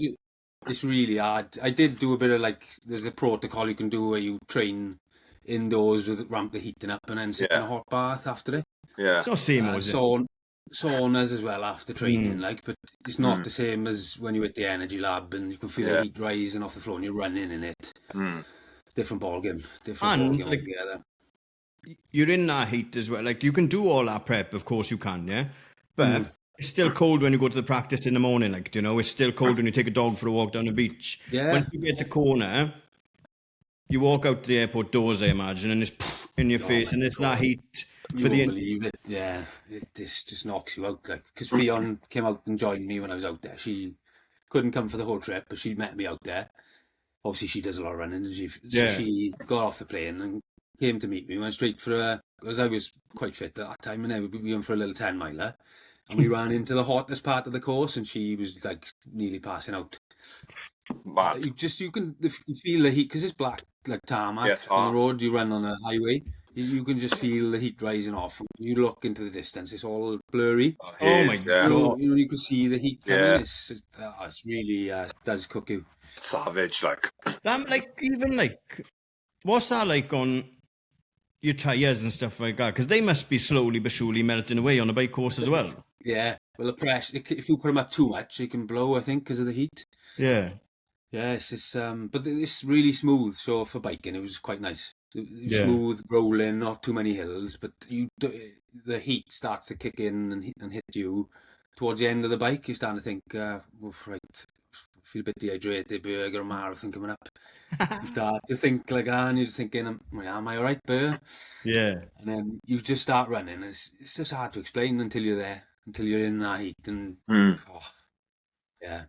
C: it's really hard. I did do a bit of there's a protocol you can do where you train indoors with ramp the heating up and then sit in a hot bath after it.
B: Yeah.
A: It's not same, was it?
C: Saunas as well after training, but it's not the same as when you're at the energy lab and you can feel the heat rising off the floor and you're running in it. It's different ball game altogether.
A: You're in that heat as well. Like, you can do all that prep, of course you can, yeah? But it's still cold when you go to the practice in the morning, like, you know, it's still cold when you take a dog for a walk down the beach.
C: Yeah.
A: When you get to Kona, you walk out the airport doors, I imagine, and it's in your face, and it's that heat.
C: You won't believe it. Yeah, it just knocks you out. Like, because Fionn came out and joined me when I was out there. She couldn't come for the whole trip, but she met me out there. Obviously, she does a lot of running, so she got off the plane and came to meet me. Went straight for because I was quite fit at that time, and we went for a little 10-miler. And we ran into the hottest part of the course, and she was like nearly passing out.
B: Mad.
C: You can feel the heat because it's black, like tarmac on the road. You run on a highway. You can just feel the heat rising off. You look into the distance; it's all blurry.
A: Oh my God!
C: You can see the heat coming. Yeah. It's really does cook you.
B: Savage, like.
A: What's that like on your tyres and stuff like that? Because they must be slowly but surely melting away on a bike course as well.
C: Yeah, well, the pressure, if you put them up too much, it can blow, I think, because of the heat.
A: Yeah.
C: Yeah, it's just, but it's really smooth, so for biking, it was quite nice. Smooth, rolling, not too many hills, but the heat starts to kick in and hit you. Towards the end of the bike, you're starting to think, right, feel a bit dehydrated, but I got a marathon coming up. You start to think like that, and you're just thinking, am I all right, Burr?
A: Yeah.
C: And then you just start running. It's just hard to explain until you're there, until you're in that heat. And yeah.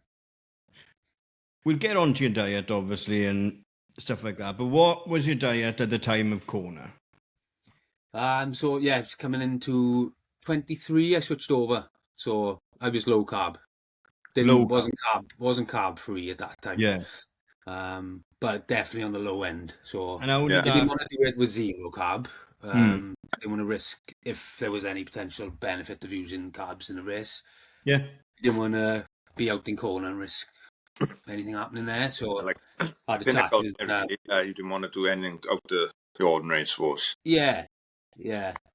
A: We'll get onto your diet, obviously, and stuff like that. But what was your diet at the time of Kona?
C: So yeah, it's coming into 23. I switched over, so I was low carb. Wasn't carb free at that time.
A: Yeah.
C: But definitely on the low end. So
A: I
C: didn't want to do it with zero carb. I didn't want to risk if there was any potential benefit of using carbs in the race.
A: Yeah.
C: Didn't want to be out in Kona and risk anything happening there. So
B: like,
C: I had a chat with,
B: you didn't want to do anything out the ordinary, I suppose.
C: Yeah.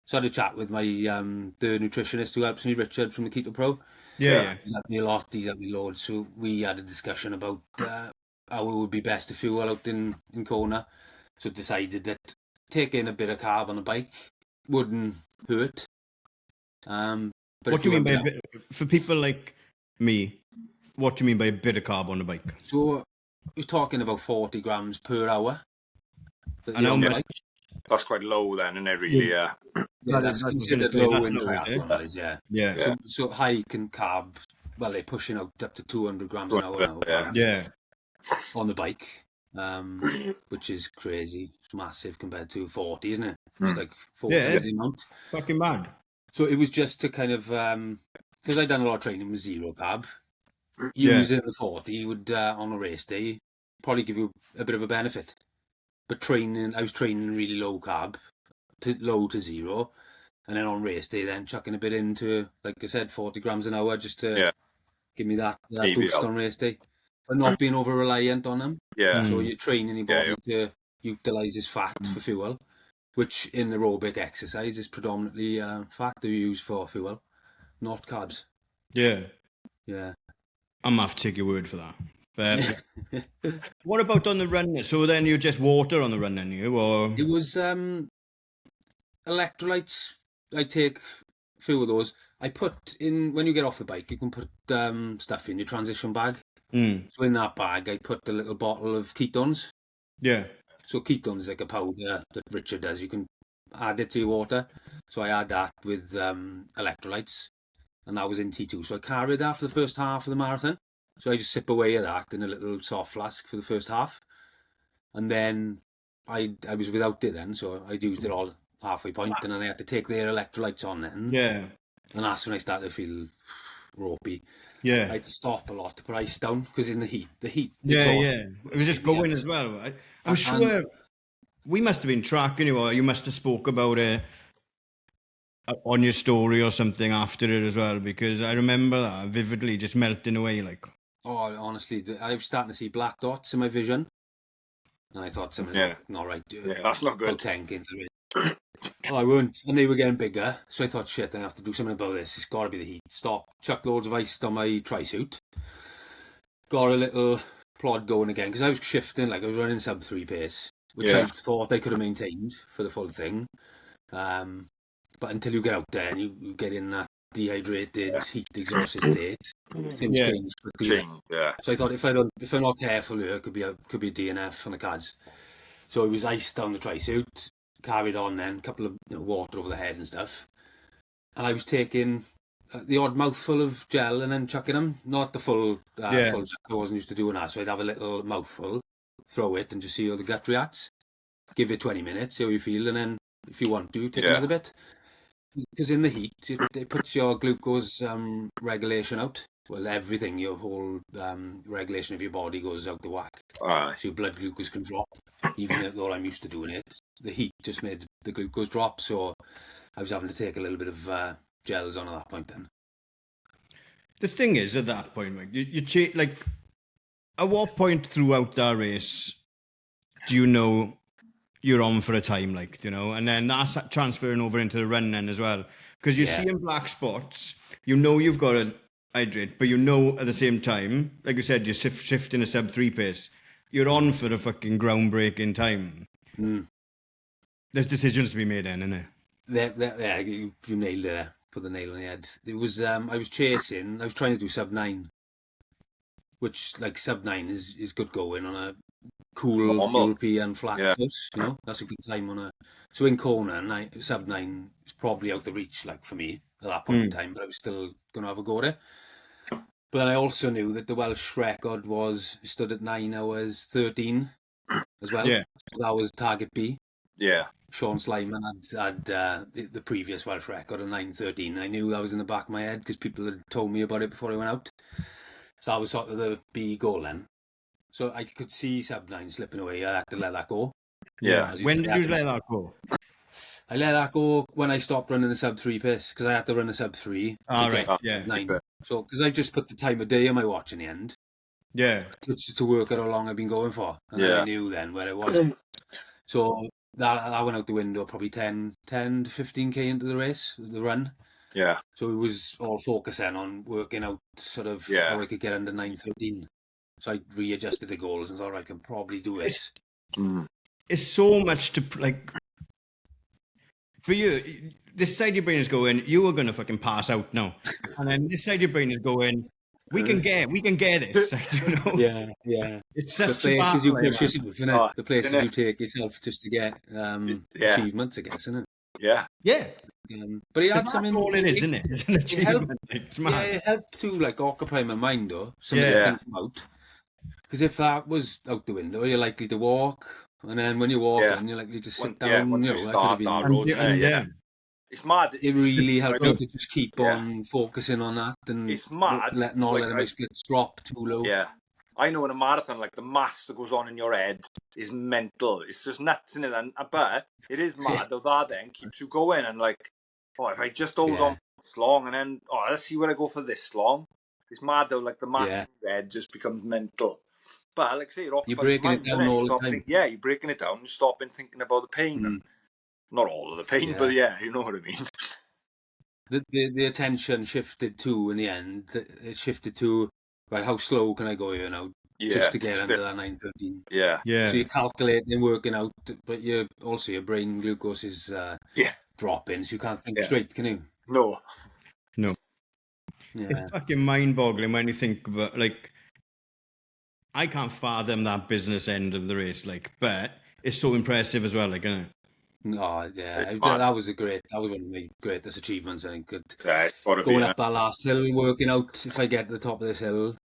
C: So I had a chat with my the nutritionist who helps me, Richard from the Keto Pro.
A: Yeah.
C: He's helped me a lot. He's helped me loads. So we had a discussion about how it would be best to fuel out in Kona. So decided that taking a bit of carb on the bike wouldn't hurt. But
A: what do you mean by for people like me? What do you mean by a bit of carb on the bike?
C: So you're talking about 40 grams per hour.
B: That's quite low then, isn't it, really? Yeah.
C: That's considered low in triathlon,
A: yeah.
C: So high carb, well, they're pushing out up to 200 grams an hour now.
A: Yeah.
C: On the bike, which is crazy. It's massive compared to 40, isn't it? It's like 40 times the amount.
A: Fucking mad.
C: So it was just to kind of, because I'd done a lot of training with zero carb, using the 40 would, on a race day, probably give you a bit of a benefit. But I was training really low carb, low to zero, and then on race day, then chucking a bit into, like I said, 40 grams an hour just to give me that boost on race day. But not being over reliant on them.
B: Yeah.
C: So you're training your body to utilise as fat for fuel, which in aerobic exercise is predominantly fat that you use for fuel, not carbs.
A: Yeah.
C: Yeah.
A: I'm gonna have to take your word for that. But what about on the run? So then you just water on the run, then or
C: it was electrolytes. I take a few of those. I put in when you get off the bike, you can put stuff in your transition bag. So in that bag, I put a little bottle of ketones.
A: Yeah.
C: So ketones is like a powder that Richard does. You can add it to your water. So I add that with electrolytes, and that was in T2. So I carried that for the first half of the marathon. So I just sip away at that in a little soft flask for the first half. And then I was without it then, so I used it all halfway point, and then I had to take their electrolytes on then.
A: Yeah.
C: And that's when I started to feel ropey.
A: Yeah.
C: I had to stop a lot to put ice down, because in the heat.
A: Yeah. It was just going as well. I'm sure we must have been tracking you, or you must have spoke about it on your story or something after it as well, because I remember that vividly, just melting away like.
C: Oh, honestly, I was starting to see black dots in my vision, and I thought something not right.
B: That's not good.
C: About 10 into it. Oh, I weren't, and they were getting bigger, so I thought, shit, I have to do something about this. It's got to be the heat. Stop. Chuck loads of ice on my tri-suit. Got a little plod going again, because I was shifting, like I was running sub 3 pace, which I thought I could have maintained for the full thing. But until you get out there and you get in that dehydrated, heat exhausted state, things change quickly. So I thought if I'm not careful here, it could be a DNF on the cards. So it was ice down the tri-suit, carried on then, a couple of water over the head and stuff. And I was taking the odd mouthful of gel and then chucking them, not the full full. I wasn't used to doing that, so I'd have a little mouthful, throw it, and just see how the gut reacts. Give it 20 minutes, see how you feel, and then if you want to, take another bit. Because in the heat, it puts your glucose regulation out. Well, everything, your whole regulation of your body goes out the whack. So your blood glucose can drop, even though I'm used to doing it. The heat just made the glucose drop, so I was having to take a little bit of gels on at that point then.
A: The thing is, at that point, Mike, you like, at what point throughout that race do you know you're on for a time, like, and then that's transferring over into the run then as well, because you're seeing black spots, you've got to hydrate, but at the same time, like you said, you're shifting a sub 3 pace, you're on for a fucking groundbreaking time. There's decisions to be made then, isn't there?
C: You nailed it there, put the nail on the head. It was I was trying to do sub 9, which, like, sub 9 is good going on a cool European flat course, that's a good time so in Kona, sub 9 is probably out the reach, like, for me at that point in time, but I was still going to have a go at it. But then I also knew that the Welsh record stood at 9 hours 13 as well. So that was target B. Sean Slyman had the previous Welsh record of 9:13. I knew that was in the back of my head because people had told me about it before I went out. So that was sort of the B goal then. So I could see sub 9 slipping away. I had to let that go.
A: When did you let that go?
C: I let that go when I stopped running the sub 3 pace, because I had to run a sub 3 to get 9. So because I just put the time of day on my watch in the end. To work out how long I've been going for, and then I knew then where I was. So that went out the window probably 10 to 15k into the race, the run. So it was all focusing on working out sort of how I could get under 9:13. So I readjusted the goals and thought, I can probably do this.
A: It's so much to, like, for you, this side of your brain is going, you are going to fucking pass out now. And then this side of your brain is going, we can get this. It's such
C: the places you push yourself, isn't it? The places
B: you
C: take yourself just to get achievements, I guess, isn't it? But it had something.
A: All it is, isn't it? It's an achievement.
C: It helped to, like, occupy my mind, though. Something to think about. Because if that was out the window, you're likely to walk, and then when you walk in, you're likely to sit down.
B: Once you start that road, it's mad.
C: It really helped me to just keep on focusing on that, and
B: it's mad.
C: Letting my splits drop too low.
B: I know in a marathon, like, the mass that goes on in your head is mental. It's just nuts, isn't it? But it is mad though. That then keeps you going, and, like, if I just hold on this long, and then let's see where I go for this long. It's mad though. Like, the mass in your head just becomes mental. But, like I say,
C: you're breaking it down all the time.
B: You're breaking it down. You stop and thinking about the pain. And not all of the pain, but you know what I mean.
C: The attention shifted to, in the end, it shifted to, right, how slow can I go here now? Just to get under that 9:13. So you're calculating, working out, but your brain glucose is dropping, so you can't think straight, can you?
B: No.
A: It's fucking mind-boggling when you think about, like, I can't fathom that business end of the race, like, but it's so impressive as well, like, isn't it?
C: Oh, yeah. That was one of my greatest achievements, I think. Going up that last hill, working out, if I get to the top of this hill,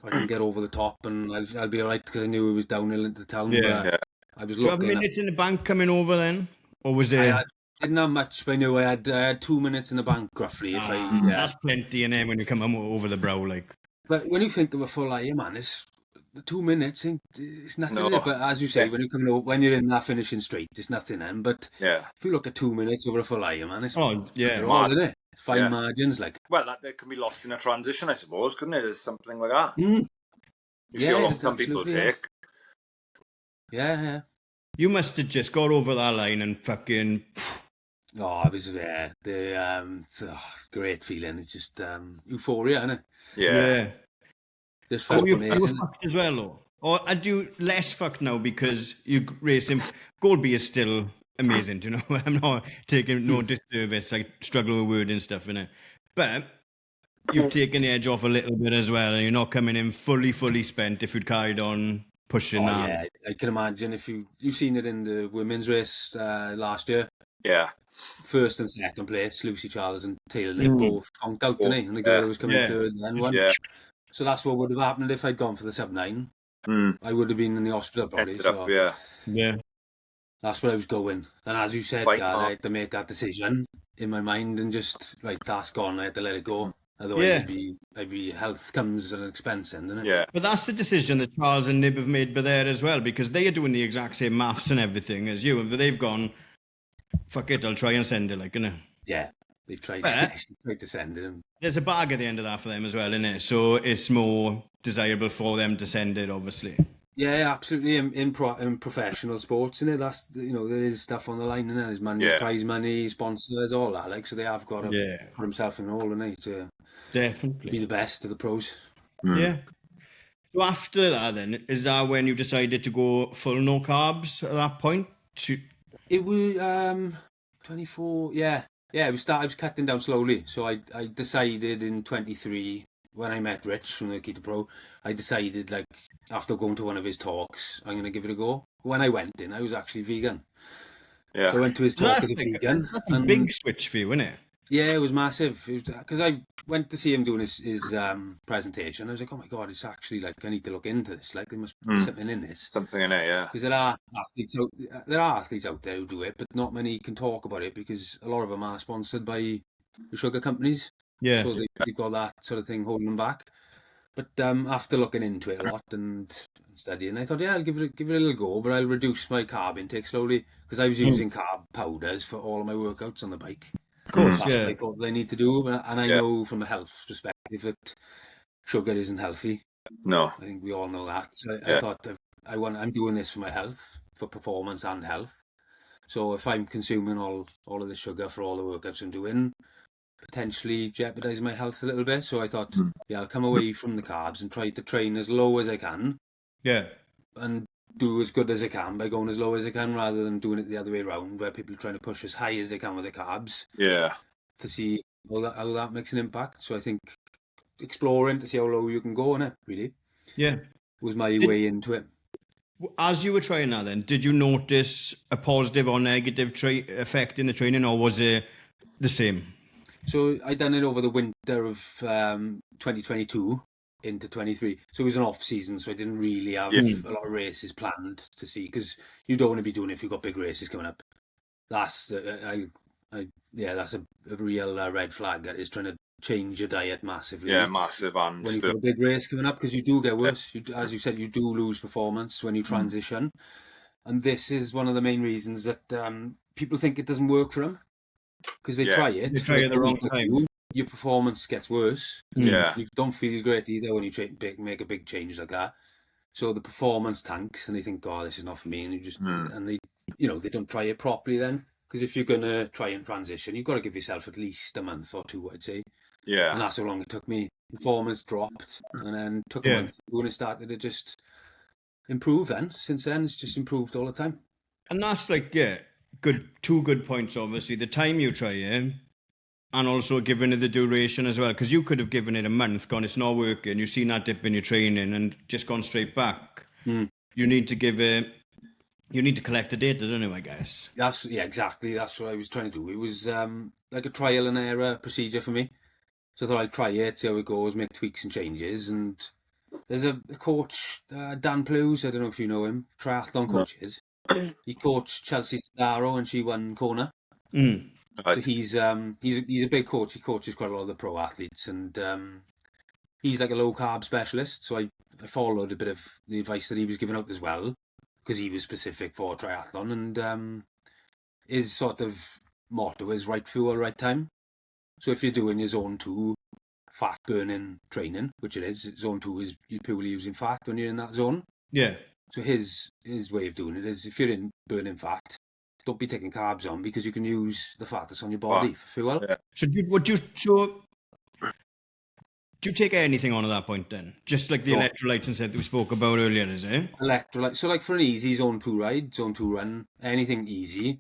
C: I can get over the top and I'll be all right, because I knew it was downhill into town.
A: Yeah.
C: But I was
A: Do you have
C: looking
A: minutes in the bank coming over then? Or was
C: I
A: it...
C: didn't have much, but I knew I had 2 minutes in the bank, roughly.
A: That's plenty in there when you come over the brow, like.
C: But when you think of a full eye, man, the 2 minutes, it's nothing,
B: No.
C: is it? But as you say, when you're in that finishing straight, it's nothing then. But if you look at 2 minutes over a full eye, man, it's all, isn't it? Fine margins, like.
B: Well, that can be lost in a transition, I suppose, couldn't it? There's something like that.
C: Mm.
B: You see how long some people take.
C: Yeah.
A: You must have just got over that line and fucking...
C: Oh, it was great feeling. It's just euphoria, isn't it?
B: Yeah.
C: Just felt amazing.
A: You were fucked as well, though? Or are you less fucked now because you racing? Goalby is still amazing, you know? I'm not taking no disservice. I struggle with word and stuff, innit? But you've taken the edge off a little bit as well, and you're not coming in fully spent if you'd carried on pushing that.
C: Yeah, I can imagine if you've seen it in the women's race last year.
B: Yeah.
C: First and second place, Lucy Charles and Taylor Nick both conked out, didn't they? And the girl who was coming third then won. Yeah. So that's what would have happened if I'd gone for the sub-9. I would have been in the hospital probably.
B: Yeah.
C: That's where I was going. And as you said, I had to make that decision in my mind and just, right, that's gone. I had to let it go. Otherwise, I'd be health comes at an expense, doesn't it?
B: Yeah.
A: But that's the decision that Charles and Nib have made by there as well, because they are doing the exact same maths and everything as you, but they've gone, fuck it, I'll try and send it, like, innit?
C: Yeah, they've tried to send it.
A: There's a bag at the end of that for them as well, isn't it? So it's more desirable for them to send it, obviously.
C: Yeah, absolutely. In professional sports, isn't it? That's, there is stuff on the line, and there's money, prize money, sponsors, all that. Like, so they have got to put himself in all, and to
A: definitely
C: be the best of the pros.
A: Yeah. So after that, then, is that when you decided to go full no carbs at that point?
C: It was 24. Yeah. I was cutting down slowly. So I decided in 23 when I met Rich from the Keto Pro. I decided, like, after going to one of his talks, I'm going to give it a go. When I went in, I was actually vegan. Yeah. So I went to his talk as a vegan.
A: That's a big switch for you, isn't it?
C: Yeah, it was massive. Because I went to see him doing his presentation. I was like, oh my God, it's actually like, I need to look into this. Like, there must be something in this.
B: Something in it, yeah.
C: Because there are athletes out there who do it, but not many can talk about it because a lot of them are sponsored by the sugar companies.
A: Yeah.
C: So they've got that sort of thing holding them back. But after looking into it a lot and studying, I thought, I'll give it a little go, but I'll reduce my carb intake slowly because I was using carb powders for all of my workouts on the bike.
A: Of course,
C: That's what I thought I need to do, and I know from a health perspective that sugar isn't healthy.
B: No,
C: I think we all know that. So I thought I'm doing this for my health, for performance and health. So if I'm consuming all of the sugar for all the workouts I'm doing, potentially jeopardize my health a little bit. So I thought, I'll come away from the carbs and try to train as low as I can.
A: Yeah.
C: And do as good as I can by going as low as I can rather than doing it the other way around where people are trying to push as high as they can with the carbs.
B: Yeah.
C: To see how that makes an impact. So I think exploring to see how low you can go on it, really.
A: Yeah.
C: Was my way into it.
A: As you were trying that then, did you notice a positive or negative effect in the training, or was it the same?
C: So I done it over the winter of 2022 into 23. So it was an off season, so I didn't really have a lot of races planned to see, because you don't want to be doing it if you've got big races coming up. That's that's a real red flag. That is trying to change your diet massively.
B: Yeah, massive. And
C: when you've got a big race coming up, because you do get worse. As you said, you do lose performance when you transition. And this is one of the main reasons that people think it doesn't work for them. Because they try it.
A: They try it at the wrong time.
C: Your performance gets worse.
B: Yeah.
C: You don't feel great either when you make a big change like that. So the performance tanks, and they think, "Oh, this is not for me," and you just and they don't try it properly then. Because if you're gonna try and transition, you've got to give yourself at least a month or two, I'd say.
B: Yeah.
C: And that's how long it took me. Performance dropped, and then took a month when it started to just improve. Then since then, it's just improved all the time.
A: And that's like two good points. Obviously, the time you try it, and also giving it the duration as well. Because you could have given it a month, gone, it's not working. You've seen that dip in your training, and just gone straight back. You need to give it. You need to collect the data, don't you, I guess?
C: Exactly. That's what I was trying to do. It was like a trial and error procedure for me. So I thought I'd try it, see how it goes, make tweaks and changes. And There's a coach, Dan Plews, I don't know if you know him, triathlon coaches. He coached Chelsea Darrow and she won Kona.
A: Mm.
C: So he's a big coach. He coaches quite a lot of the pro athletes, and he's like a low carb specialist. So I followed a bit of the advice that he was giving out as well, because he was specific for triathlon, and his sort of motto is right fuel, right time. So if you're doing your zone 2 fat burning training, which it is, zone 2 is you're purely using fat when you're in that zone.
A: Yeah.
C: So his way of doing it is, if you're in burning fat, don't be taking carbs on, because you can use the fat that's on your body for fuel.
A: Yeah. So do you take anything on at that point then? Just like the electrolytes and stuff that we spoke about earlier, is it?
C: Electrolytes. So like for an easy zone 2 ride, zone 2 run, anything easy,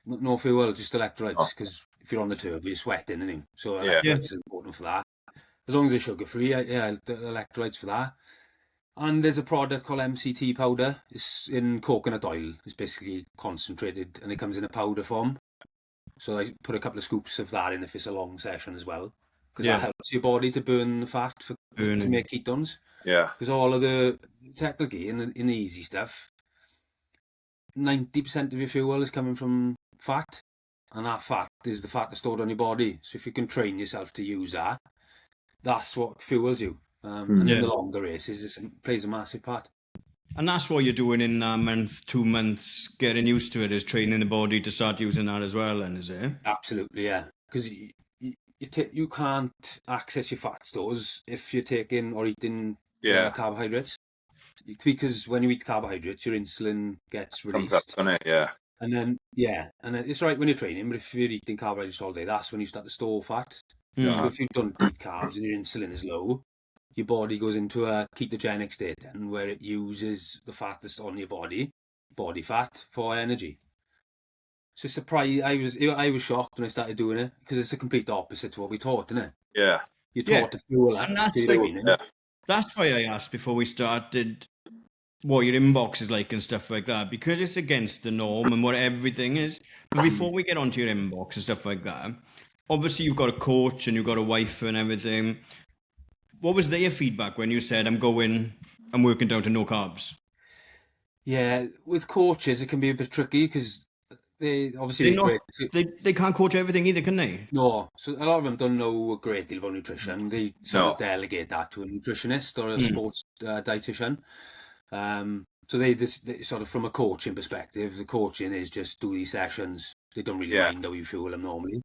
C: no fuel, just electrolytes, because if you're on the turbo, you're sweating, isn't you? So electrolytes are important for that. As long as they're sugar-free, the electrolytes for that. And there's a product called MCT powder. It's in coconut oil. It's basically concentrated, and it comes in a powder form. So I put a couple of scoops of that in if it's a long session as well, because that helps your body to burn the fat to make ketones.
B: Yeah.
C: Because all of the, technically, in the easy stuff, 90% of your fuel is coming from fat, and that fat is the fat that's stored on your body. So if you can train yourself to use that, that's what fuels you. And in the longer races, it plays a massive part.
A: And that's what you're doing in a month, 2 months, getting used to it, is training the body to start using that as well, then, is it?
C: Absolutely, yeah. Because you can't access your fat stores if you're taking or eating carbohydrates. Because when you eat carbohydrates, your insulin gets released.
B: Comes up, yeah.
C: And then, it's right when you're training, but if you're eating carbohydrates all day, that's when you start to store fat. So if you don't eat carbs and your insulin is low, your body goes into a ketogenic state then, where it uses the fat that's on your body fat, for energy. So surprised, I was shocked when I started doing it, because it's a complete opposite to what we taught, isn't it?
B: Yeah.
C: You're taught to fuel up.
A: And that's why I asked before we started what your inbox is like and stuff like that, because it's against the norm and what everything is. But before we get onto your inbox and stuff like that, obviously you've got a coach and you've got a wife and everything. What was their feedback when you said, I'm working down to no carbs?
C: Yeah, with coaches, it can be a bit tricky, because they
A: can't coach everything either, can they?
C: No, so a lot of them don't know a great deal about nutrition. They sort of delegate that to a nutritionist or a sports dietitian. So they sort of, from a coaching perspective, the coaching is just do these sessions. They don't really mind how you fuel them normally.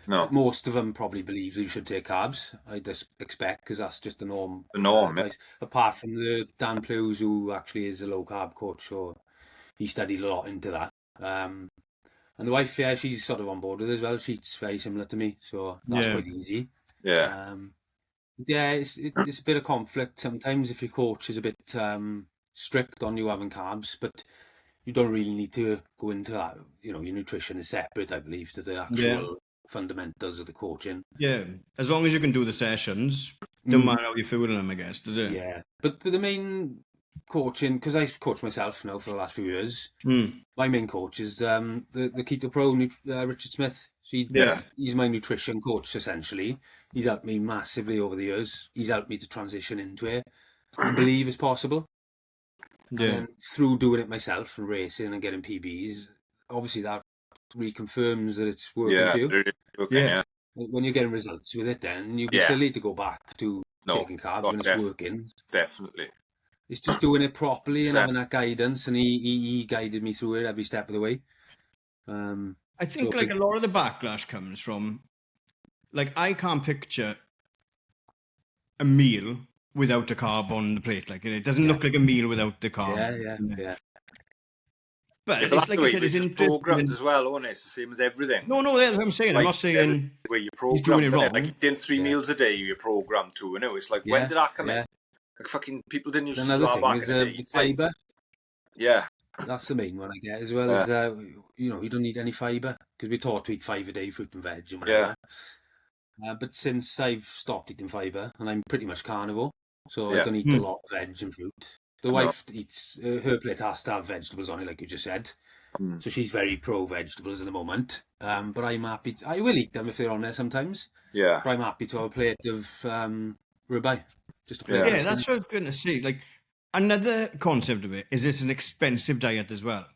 C: No. Most of them probably believe that you should take carbs. I just expect, because that's just the norm.
B: The norm,
C: Apart from the Dan Plews, who actually is a low carb coach, so he studied a lot into that. And the wife, she's sort of on board with it as well. She's very similar to me, so that's quite easy.
B: Yeah.
C: It's a bit of conflict sometimes if your coach is a bit strict on you having carbs, but you don't really need to go into that. You know, your nutrition is separate, I believe, to the actual fundamentals of the coaching.
A: Yeah, as long as you can do the sessions, don't matter how you're fueling them, I guess, does it?
C: Yeah, but the main coaching, because I've coached myself now for the last few years, my main coach is the Keto Pro, Richard Smith. So he's my nutrition coach, essentially. He's helped me massively over the years. He's helped me to transition into it and believe it's possible. And then through doing it myself and racing and getting PBs, obviously that reconfirms that it's working for you.
B: Okay,
C: When you're getting results with it, then you'd be silly to go back to taking carbs when it's working.
B: Definitely.
C: It's just doing it properly and having that guidance, and he guided me through it every step of the way.
A: I think a lot of the backlash comes from, I can't picture a meal without a carb on the plate. It doesn't look like a meal without the carb.
C: Yeah.
B: But it's like you said, it's programmed as well, isn't it? It's the same as everything.
A: No, that's what I'm saying. I'm not saying
B: where you
A: he's doing it wrong.
B: Like eating 3 meals a day, you're programmed to, and it's like, when did that come in? Like, fucking people didn't used to do that back in the day.
C: The fibre.
B: Yeah.
C: That's the main one I get, as well as, you don't need any fibre, because we're taught to eat 5 a day, fruit and veg and whatever. But since I've stopped eating fibre, and I'm pretty much carnivore, so I don't eat a lot of veg and fruit. The wife eats, her plate has to have vegetables on it, like you just said. So she's very pro-vegetables at the moment. But I'm happy, I will eat them if they're on there sometimes.
B: Yeah.
C: But I'm happy to have a plate of ribeye. just to play.
A: Yeah, that's what I was going to say. Like, another concept of it is it's an expensive diet as well.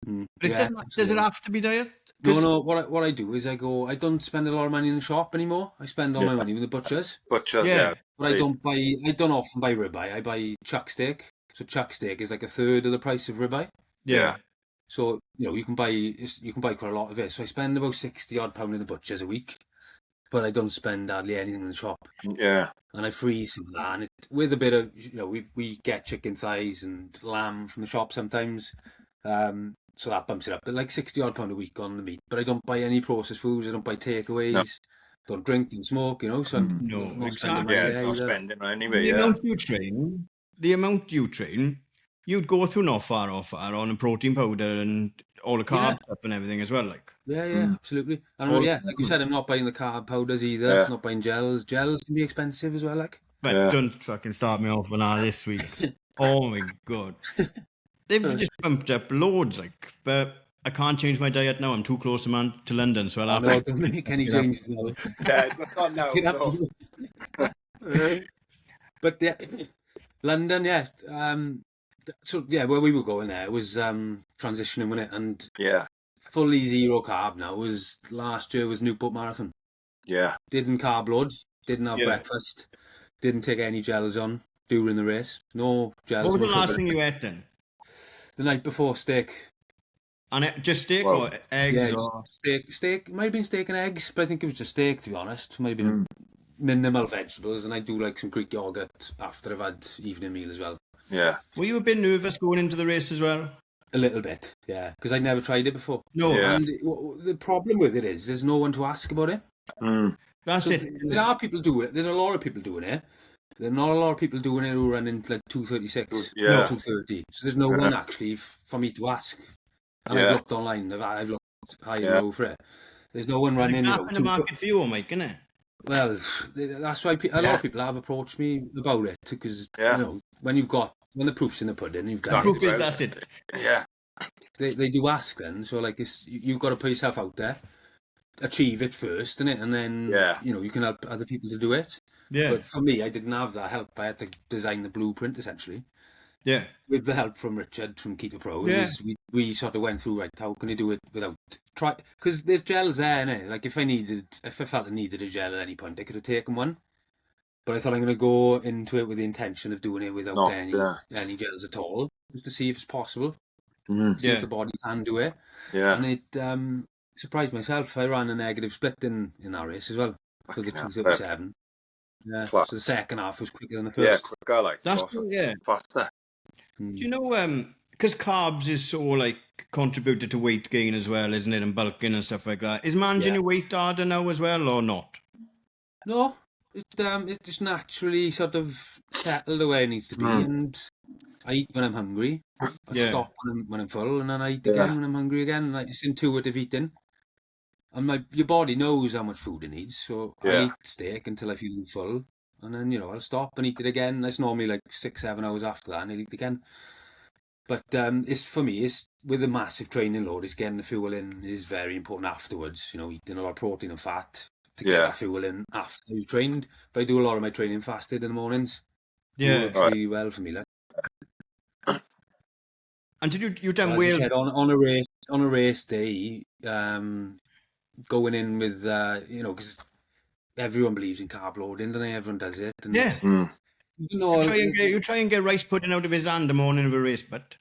A: But it does it have to be diet?
C: No. What I do is I don't spend a lot of money in the shop anymore. I spend all my money with the butchers.
B: Yeah.
C: But I don't often buy ribeye. I buy chuck steak. So chuck steak is like a third of the price of ribeye.
A: Yeah.
C: So, you can buy quite a lot of it. So I spend about 60 odd pound in the butchers a week, but I don't spend hardly anything in the shop.
B: Yeah.
C: And I freeze some of that, and with a bit of, we get chicken thighs and lamb from the shop sometimes. So that bumps it up. But like 60 odd pound a week on the meat. But I don't buy any processed foods. I don't buy takeaways. No. Don't drink, don't smoke, So I'm not spending money there
B: not
C: either.
B: spending anyway,
A: The amount you train, you'd go through not far off on a protein powder and all the carbs up and everything as well, like.
C: Yeah, absolutely. And like you said, I'm not buying the carb powders either. Not buying gels. Gels can be expensive as well, like.
A: But don't fucking start me off on that this week. Oh my God. They've just bumped up loads, like, but I can't change my diet now. I'm too close to London, so I'll have to...
C: don't make any changes now. But London, so where we were going there was transitioning with it, and fully zero carb now. Last year was Newport Marathon.
B: Yeah.
C: Didn't carb load, didn't have breakfast, didn't take any gels on during the race. No gels.
A: What was the last thing you ate then?
C: The night before, steak.
A: And just steak or eggs?
C: Yeah,
A: or...
C: steak. It might have been steak and eggs, but I think it was just steak, to be honest. Might have been minimal vegetables, and I do like some Greek yogurt after I've had evening meal as well.
B: Yeah.
A: Were you a bit nervous going into the race as well?
C: A little bit, yeah, because I'd never tried it before.
A: No.
B: Yeah.
C: And the problem with it is there's no one to ask about it.
A: That's
C: so
A: it.
C: There are people doing it. There's a lot of people doing it. There are not a lot of people doing it who are running like 2:36, 2:30. So there's no one actually for me to ask. And I've looked online. I've looked high and low for it. There's no one running.
A: There's a gap in the market for you, Mike, isn't it?
C: Well, that's why a lot of people have approached me about it, because when the proof's in the pudding, you've done
A: it. That's it.
B: Yeah.
C: They do ask then. So like you've got to put yourself out there, achieve it first, innit? And then you can help other people to do it.
A: Yeah.
C: But for me, I didn't have that help. I had to design the blueprint essentially.
A: Yeah.
C: With the help from Richard from Keto Pro. We sort of went through, how can you do it without because there's gels there, innit? Like if I felt I needed a gel at any point, I could have taken one. But I thought I'm going to go into it with the intention of doing it without any gels at all, just to see if it's possible. See if the body can do it.
B: Yeah.
C: And it surprised myself. I ran a negative split in that race as well for the 2:37. Yeah. So the second half was quicker than the first.
B: Yeah, quicker, like
A: that's
B: faster.
A: Do you know because carbs is so like contributed to weight gain as well, isn't it, and bulking and stuff like that? Is managing your weight harder now as well, or not?
C: No, it just naturally sort of settled the way it needs to be, and I eat when I'm hungry. I stop when I'm full, and then I eat again when I'm hungry again. Like it's intuitive eating. And your body knows how much food it needs, so I eat steak until I feel full, and then I'll stop and eat it again. That's normally like 6-7 hours after that, and I'll eat again. But it's with a massive training load, it's getting the fuel in is very important afterwards. Eating a lot of protein and fat to get that fuel in after you've trained. But I do a lot of my training fasted in the mornings.
A: Yeah,
C: it works really well for me. Like.
A: And did you done well
C: on a race day? Going in with, because everyone believes in carb loading, and everyone does it. And
A: you try and get rice pudding out of his hand the morning of a race, but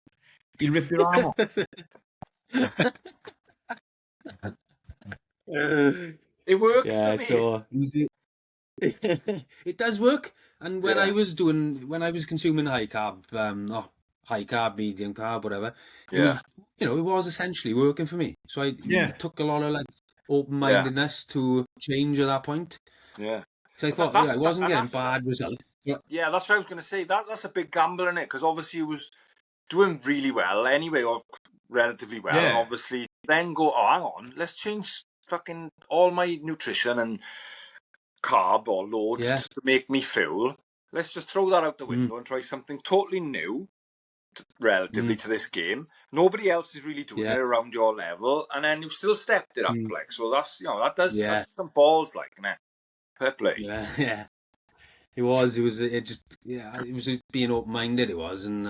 A: he'll rip your arm off.
B: It works.
C: Yeah, so it does work. And when I was consuming high carb, high carb, medium carb, whatever, it was essentially working for me. So it took a lot of open-mindedness to change at that point.
B: Yeah.
C: So I thought I wasn't getting bad results.
B: Yeah, that's what I was going to say. That's a big gamble in it, because obviously you was doing really well anyway, or relatively well.
A: Yeah.
B: Obviously, then go, hang on, let's change fucking all my nutrition and carb or loads to make me full. Let's just throw that out the window and try something totally new. Relatively to this game, nobody else is really doing it around your level, and then you've still stepped it up, like, so that's that's some balls, like, innit? Fair play.
C: Yeah, It was being open-minded, it was, and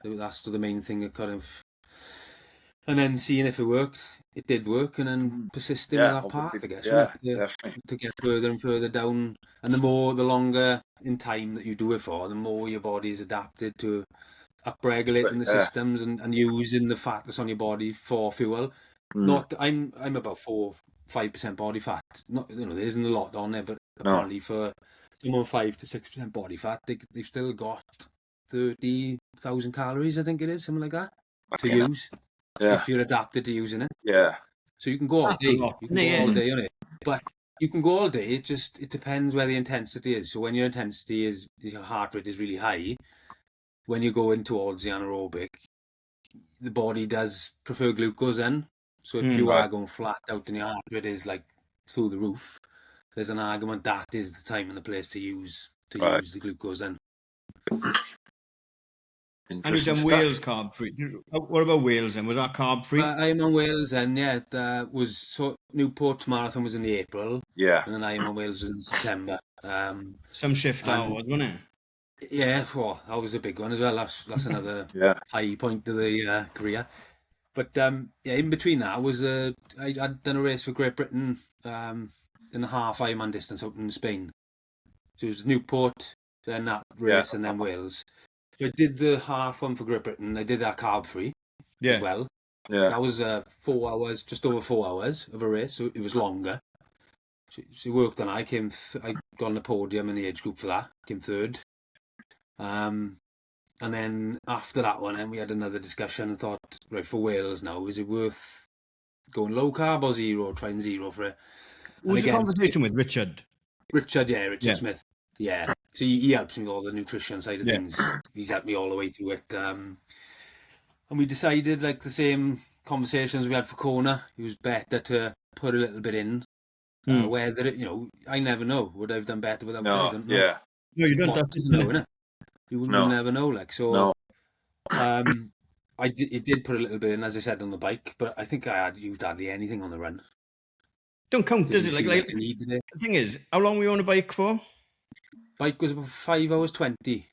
C: that's the main thing that kind of, and then seeing if it worked. It did work, and then persisting with that path, I guess, to get further and further down. And the longer in time that you do it for, the more your body is adapted to upregulating the systems and using the fat that's on your body for fuel. Not, I'm about 4-5% body fat. Not, there isn't a lot on there, but apparently for someone 5 to 6% body fat, they've still got 30,000 calories, I think it is, something like that, to use. If you're adapted to using it.
B: Yeah.
C: So you can go all day. You can go all day on it. But you can go all day. It depends where the intensity is. So when your intensity is, your heart rate is really high, when you go in towards the anaerobic, the body does prefer glucose then. So if you are going flat out and your heart rate is like through the roof, there's an argument that is the time and the place to use the glucose then.
A: And you've done Wales carb free. What about Wales then? Was that carb free?
C: I'm on Wales then, yeah. Newport Marathon was in the April.
B: Yeah.
C: And then I'm on Wales in September.
A: Some shift hours, wasn't it?
C: Yeah, that was a big one as well. That's another high point of the career. But in between that was I'd done a race for Great Britain in the half Ironman distance out in Spain. So it was Newport, then that race, and then Wales. So I did the half one for Great Britain. I did that carb free as well. Yeah. That was 4 hours, just over 4 hours of a race, so it was longer. So it worked on. I got on the podium in the age group for that. Came third. And then after that one, we had another discussion and thought, right, for Wales now, is it worth going low carb or zero, trying zero for it?
A: What was the conversation with Richard?
C: Richard Smith. Yeah. So he helps me with all the nutrition side of things. He's helped me all the way through it. And we decided, like the same conversations we had for Kona, it was better to put a little bit in. Whether it, I never know. Would I have done better without it? I don't know.
B: Yeah.
A: No, you don't have to know,
C: innit? You never know, like, so. I did put a little bit in, as I said, on the bike, but I think I had used hardly anything on the run.
A: Don't count, does it? Like the thing is, how long were you on a bike for?
C: Bike was about 5 hours 20.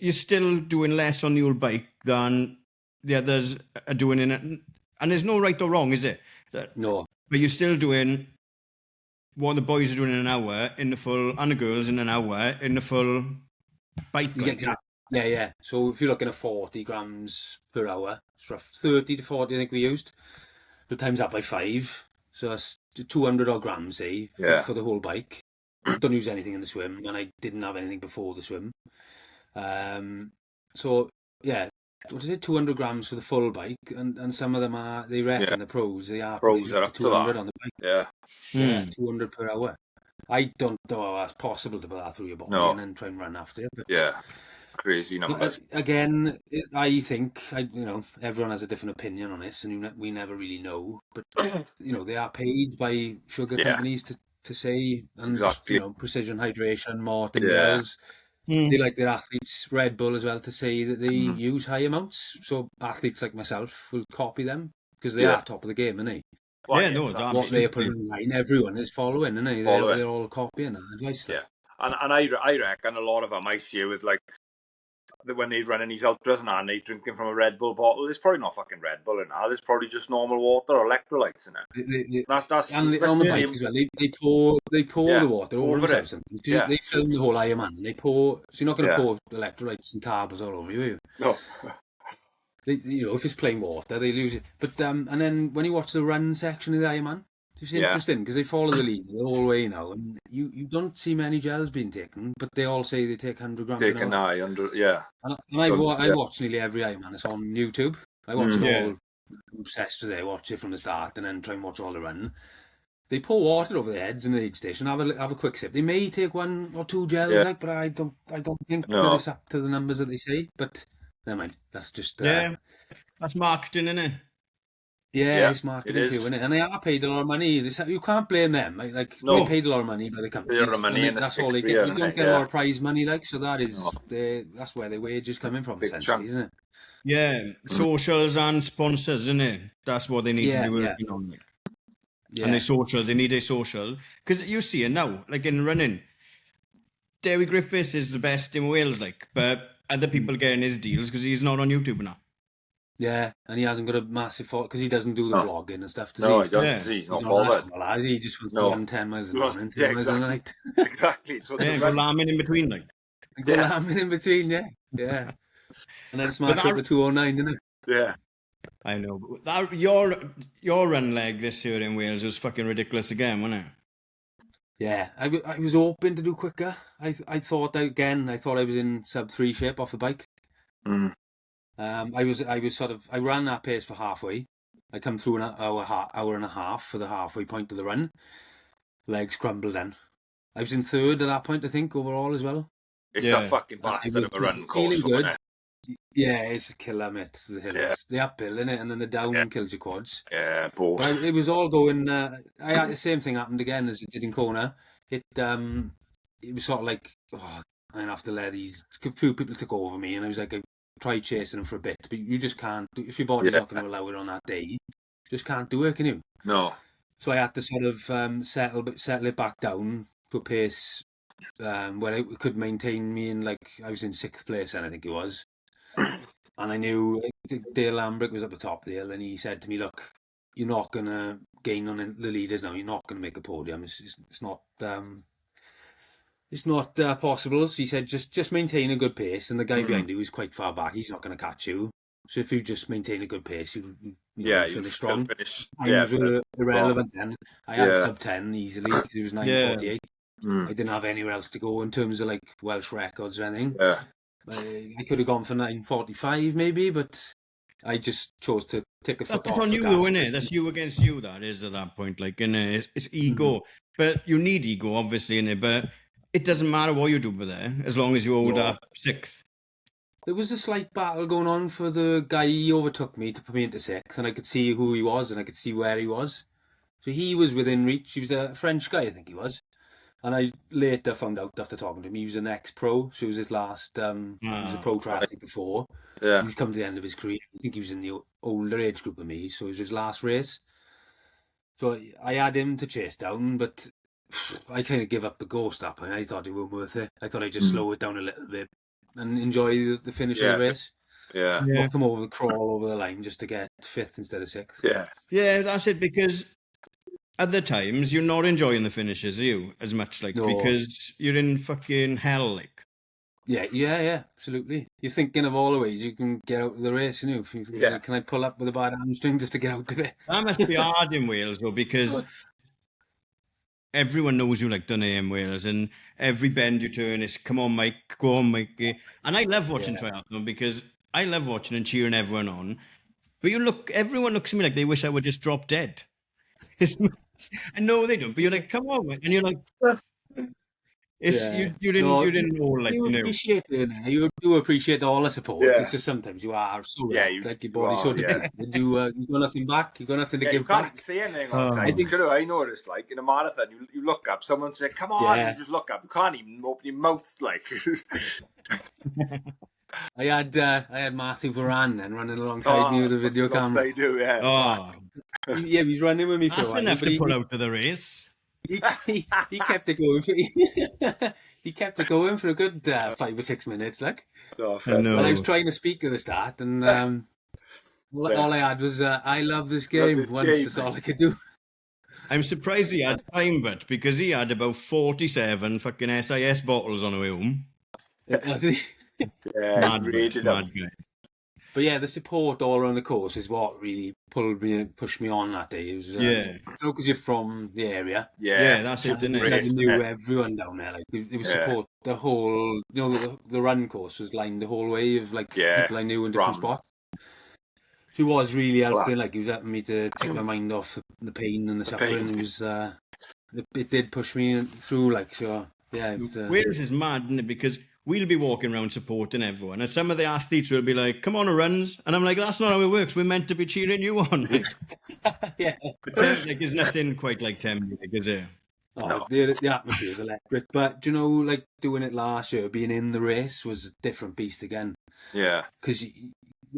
A: You're still doing less on the old bike than the others are doing in it, and there's no right or wrong, is it?
C: No.
A: But you're still doing what the boys are doing in an hour in the full, and the girls in an hour in the full bike.
C: Exactly. Yeah. So if you're looking at 40 grams per hour, it's rough 30 to 40, I think we used. So times that by 5. So that's 200 odd grams, say, for the whole bike. Don't use anything in the swim, and I didn't have anything before the swim. So, yeah, what is it, 200 grams for the full bike, and some of them are, they reckon, the pros, they are
B: pros are up to 200
C: on the bike. Yeah, 200 per hour. I don't know how that's possible to put that through your body and then try and run after it. But
B: crazy numbers.
C: Again, I think, everyone has a different opinion on this, and we never really know. But, they are paid by sugar companies to say, and precision hydration, Morton gels. They like their athletes, Red Bull as well, to say that they use high amounts. So athletes like myself will copy them because they are top of the game, aren't they? What they put online, everyone is following, and they're all copying that advice.
B: Yeah, and I reckon a lot of them I see with like when they running these ultras and they drinking from a Red Bull bottle, there's probably not fucking Red Bull in that. There's probably just normal water or electrolytes in it. That's
C: on the bike as well. They pour the water over it. They film the whole Ironman. They pour, so you're not going to pour electrolytes and carbs all over you.
B: No.
C: If it's plain water, they lose it. But and then when you watch the run section of the Ironman, it's interesting because they follow the lead the whole way now, and you don't see many gels being taken, but they all say they take 100 grams.
B: Take an eye under,
C: And I watch nearly every Ironman. It's on YouTube. I watch it all. I'm obsessed with it. I watch it from the start and then try and watch all the run. They pour water over their heads in the aid station. Have a quick sip. They may take 1 or 2 gels, but I don't think that it's up to the numbers that they say. But never mind. That's just
A: that's marketing, isn't it?
C: Yeah, it's marketing too, isn't it? And they are paid a lot of money. You can't blame them. They paid a lot of money by the companies. That's all they get. You don't get a lot of prize money, so that is that's where their wage is coming from, essentially, isn't it?
A: Yeah, socials and sponsors, isn't it? That's what they need to be working on. And they're social, they need a social. Because you see it now, like in running, Dewi Griffiths is the best in Wales, like, but other people getting his deals because he's not on YouTube now.
C: Yeah, and he hasn't got a massive fault because he doesn't do the vlogging and stuff, does
B: No,
C: he?
B: he doesn't.
A: Yeah.
B: He's not
C: bothered.
B: bothered.
C: He just wants to run 10 miles an hour and 10 miles a night.
B: Exactly. So
A: Yeah, go lambing in between, like.
C: Go lambing in between, yeah. And then smash up the 209, didn't it?
B: Yeah.
A: I know. But that, your run leg this year in Wales was fucking ridiculous again, wasn't it?
C: Yeah, I was hoping to do quicker. I thought I was in sub 3 shape off the bike.
B: Mm.
C: I ran that pace for halfway. I come through an hour and a half for the halfway point of the run. Legs crumbled then. I was in third at that point, I think, overall as well.
B: It's a fucking bastard of a running course,
C: good.
B: It?
C: Yeah, it's a killer, mate. The hills, the uphill, innit, and then the down kills your quads.
B: Yeah, both.
C: But it was all going. I had the same thing happened again as it did in Kona. It was sort of like, I'm gonna have to let these few people took over me, and I was like, I tried chasing them for a bit, but you just can't do, if your body's not going to allow it on that day. You just can't do it, can you?
B: No.
C: So I had to sort of settle it back down to a pace where it could maintain me in, like, I was in 6th place then, I think it was. And I knew Dale Lambrick was at the top there, and he said to me, look, you're not going to gain on the leaders now. You're not going to make a podium. It's not possible. So he said, just maintain a good pace. And the guy behind you is quite far back. He's not going to catch you. So if you just maintain a good pace, you finish strong. Times were irrelevant then. I had sub 10 easily because it was 9:48. I didn't have anywhere else to go in terms of like Welsh records or anything.
B: Yeah.
C: I could have gone for 9:45 maybe, but I just chose to take the foot off.
A: That's on you though, isn't it? That's you against you, that is at that point. Like, it's ego. But you need ego, obviously, in it. But it doesn't matter what you do over there, as long as you hold up 6th.
C: There was a slight battle going on for the guy. He overtook me to put me into 6th, and I could see who he was, and I could see where he was. So he was within reach. He was a French guy, I think he was. And I later found out after talking to him, he was an ex-pro, so it was his last, he was a pro triathlete before.
B: Yeah.
C: He'd come to the end of his career. I think he was in the older age group of me, so it was his last race. So I had him to chase down, but I kind of give up the ghost up. I thought it wasn't worth it. I thought I'd just slow it down a little bit and enjoy the finish of the race.
B: Yeah.
C: Not come over, crawl over the line just to get 5th instead of 6th.
B: Yeah.
A: Yeah, that's it, because other times you're not enjoying the finishes, are you? As much, like, because you're in fucking hell, like.
C: Yeah, absolutely. You're thinking of all the ways you can get out of the race, you know. Can I pull up with a bad hamstring just to get out of it?
A: That must be hard in Wales, though, because everyone knows you, like, done it in Wales, and every bend you turn is, come on, Mike, go on, Mike. And I love watching triathlon because I love watching and cheering everyone on. But everyone looks at me like they wish I would just drop dead. I know they don't, but you're like, come on, man. And you're like, you didn't know, like,
C: appreciate it. You do appreciate all the support. It's just sometimes you are so like your body's so dependent. You got nothing back. You got nothing to give back.
B: You can't say anything all the time. I noticed, like in a marathon, you look up, someone say, "Come on," you just look up. You can't even open your mouth, like.
C: I had Matthew Varane then running alongside me with a video camera. Yeah, he was running with me for a while.
A: That's enough to pull out of the race.
C: He kept it going. He kept it going for a good 5 or 6 minutes, like. And I was trying to speak at the start, and all I had was "I love this game." That's all I could do.
A: I'm surprised he had time, but because he had about 47 fucking SIS bottles on the way home. Mad guy.
C: But yeah, the support all around the course is what really pushed me on that day. It was, because you're from the area.
A: Yeah, that's it, isn't it?
C: I knew everyone down there. Like, it was support the whole, the run course was lined the whole way of like people I knew in different spots. So it was really helping. Like, he was helping me to take my mind off the pain and the suffering. It was, it did push me through. Like, so yeah.
A: Wales is mad, isn't it? Because we'll be walking around supporting everyone, and some of the athletes will be like, "Come on, runs," and I'm like, "That's not how it works. We're meant to be cheering you on."
C: Yeah,
A: but like, there's nothing quite like Tempe, is it?
C: The atmosphere is electric. But do you know, like doing it last year, being in the race was a different beast again.
B: Yeah,
C: because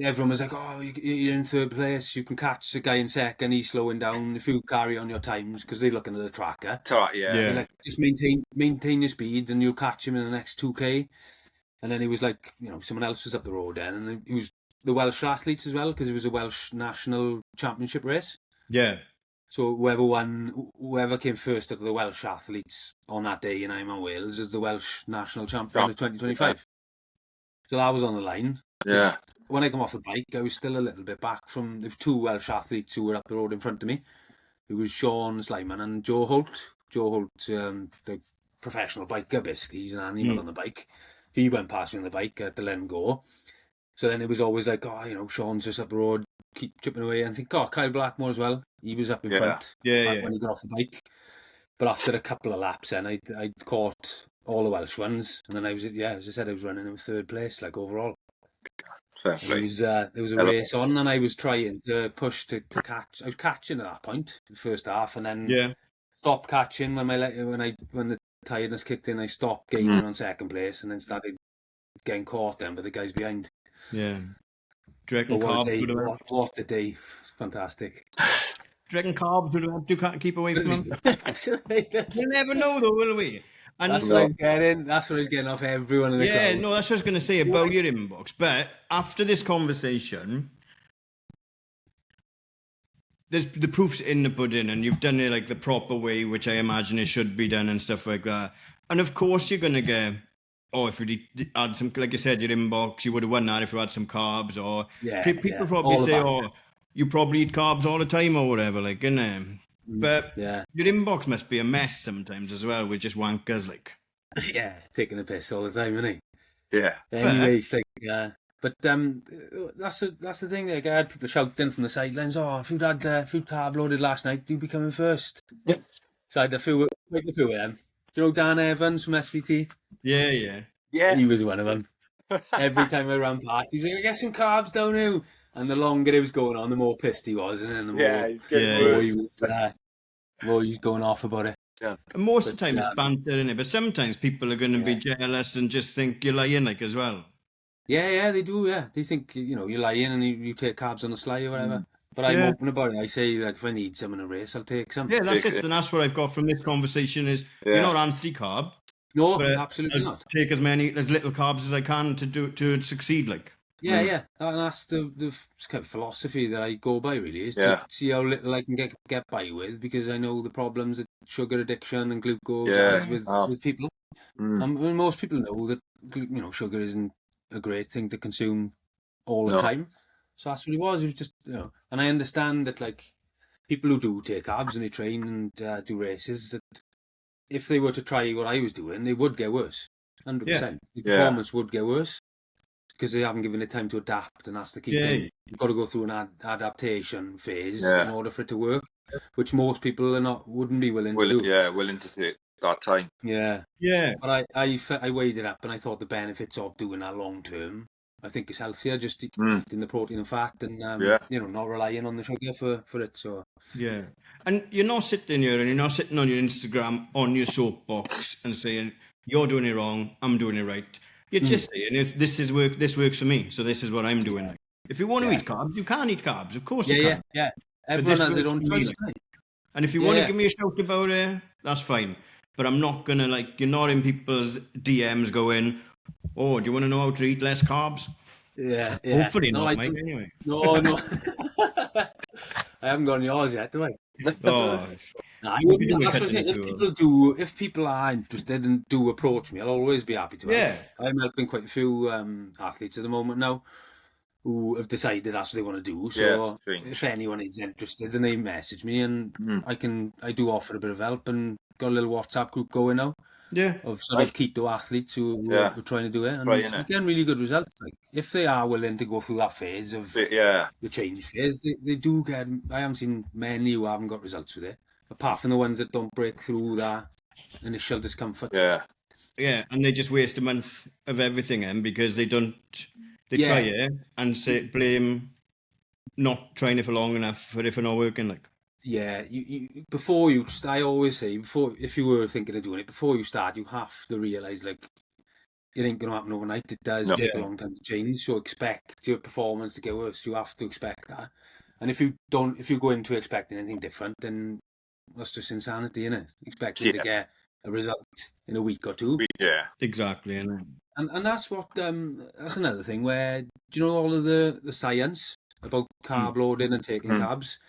C: everyone was like, "Oh, you're in third place. You can catch the guy in second. He's slowing down. If you carry on your times, because they're looking at the tracker, they're like, just maintain your speed, and you'll catch him in the next 2K." And then he was like, someone else was up the road then, and he was the Welsh athletes as well, because it was a Welsh national championship race.
A: Yeah.
C: So whoever came first out of the Welsh athletes on that day in I'm Wales is the Welsh national champion of 2025. So that was on the line.
B: Yeah.
C: When I come off the bike, I was still a little bit back from... There was 2 Welsh athletes who were up the road in front of me. It was Sean Slyman and Joe Holt. Joe Holt, the professional biker, basically. He's an animal on the bike. He went past me on the bike at the let him go. So then it was always like, Sean's just up the road, keep chipping away. And I think, Kyle Blackmore as well. He was up in front when he got off the bike. But after a couple of laps, then I'd caught all the Welsh ones. And then I was, as I said, I was running in third place, like overall. Fair play. There was a race on, and I was trying to push to catch. I was catching at that point, the first half, and then stopped catching when the tiredness kicked in. I stopped gaining on second place, and then started getting caught then by the guys behind.
A: Yeah. Do you reckon carbs would have helped?
C: What a day. Fantastic.
A: Do you reckon carbs would have helped you keep away from them? We'll never know though, will we? And
C: that's what I was getting off everyone in the crowd.
A: Yeah, no, that's what I was going to say about your inbox. But after this conversation, there's the proof's in the pudding, and you've done it like the proper way, which I imagine it should be done and stuff like that. And of course you're going to get... if you had some, like you said, your inbox, you would have won that if you had some carbs. Or people probably say, you probably eat carbs all the time or whatever, like, innit? But your inbox must be a mess sometimes as well, with just wankers, like.
C: Yeah, taking a piss all the time, isn't
B: he? Yeah.
C: Anyway, it's like, but that's the thing. Like, I had people shouting from the sidelines, if you'd had food carb loaded last night, you'd be coming first.
B: Yep.
C: So I had a few of them. Do you know Dan Evans from SVT?
A: Yeah.
C: He was one of them. Every time I ran past, he's like, "I get some carbs down now." And the longer it was going on, the more pissed he was, and then the more he was going off about it.
A: Yeah. And most of the time it's banter, innit? But sometimes people are going to be jealous and just think you're lying, like, as well.
C: Yeah, they do, They think, you're lying and you take carbs on the sly or whatever. But I'm open about it. I say, like, if I need some in a race, I'll take some.
A: Yeah, that's it. And that's what I've got from this conversation is you're not anti-carb.
C: No, absolutely not.
A: Take as little carbs as I can to succeed, like.
C: Yeah. And that's the kind of philosophy that I go by, really, is to see how little I can get by with, because I know the problems that sugar addiction and glucose has with people. And most people know that, sugar isn't a great thing to consume all the time. So that's what it was. It was just, and I understand that, like, people who do take carbs and they train and do races, that if they were to try what I was doing, they would get worse. 100%. The performance would get worse because they haven't given it time to adapt, and that's the key thing. You've got to go through an adaptation phase in order for it to work, which most people wouldn't be willing to do.
B: Yeah, willing to take that time.
C: Yeah. But I weighed it up, and I thought the benefits of doing that long term, I think it's healthier, just eating the protein and fat, and not relying on the sugar for it. So
A: and you're not sitting here and you're not sitting on your Instagram on your soapbox and saying you're doing it wrong, I'm doing it right. You're just saying this works for me, so this is what I'm doing. Like, if you want to eat carbs, you can eat carbs. Of course you can.
C: Yeah. Everyone has their own choice.
A: And if you want to give me a shout about it, that's fine. But I'm not gonna, like, you're not in people's DMs going, "Oh, do you want to know how to eat less carbs?"
C: Yeah.
A: Hopefully not, mate. Anyway.
C: No. I haven't got yours yet, do I? If people are interested and do approach me, I'll always be happy to help. I'm helping quite a few athletes at the moment now who have decided that's what they want to do. So if anyone is interested, and they message me, and I do offer a bit of help, and got a little WhatsApp group going now. Of sort of keto athletes who are trying to do it, and it's getting really good results. Like, if they are willing to go through that phase of the change phase, they do get. I haven't seen many who haven't got results with it, apart from the ones that don't break through that initial discomfort.
A: Yeah, and they just waste a month of everything, because they don't. They try it and blame not trying it for long enough for it for not working, like.
C: Yeah, I always say, if you were thinking of doing it, before you start, you have to realise, like, it ain't going to happen overnight. It does take a long time to change. So expect your performance to get worse. You have to expect that. And if you go into expecting anything different, then that's just insanity, isn't it? Expecting to get a result in a week or two.
B: Yeah,
A: exactly.
C: And that's what that's another thing where, do you know all of the science about carb loading and taking carbs?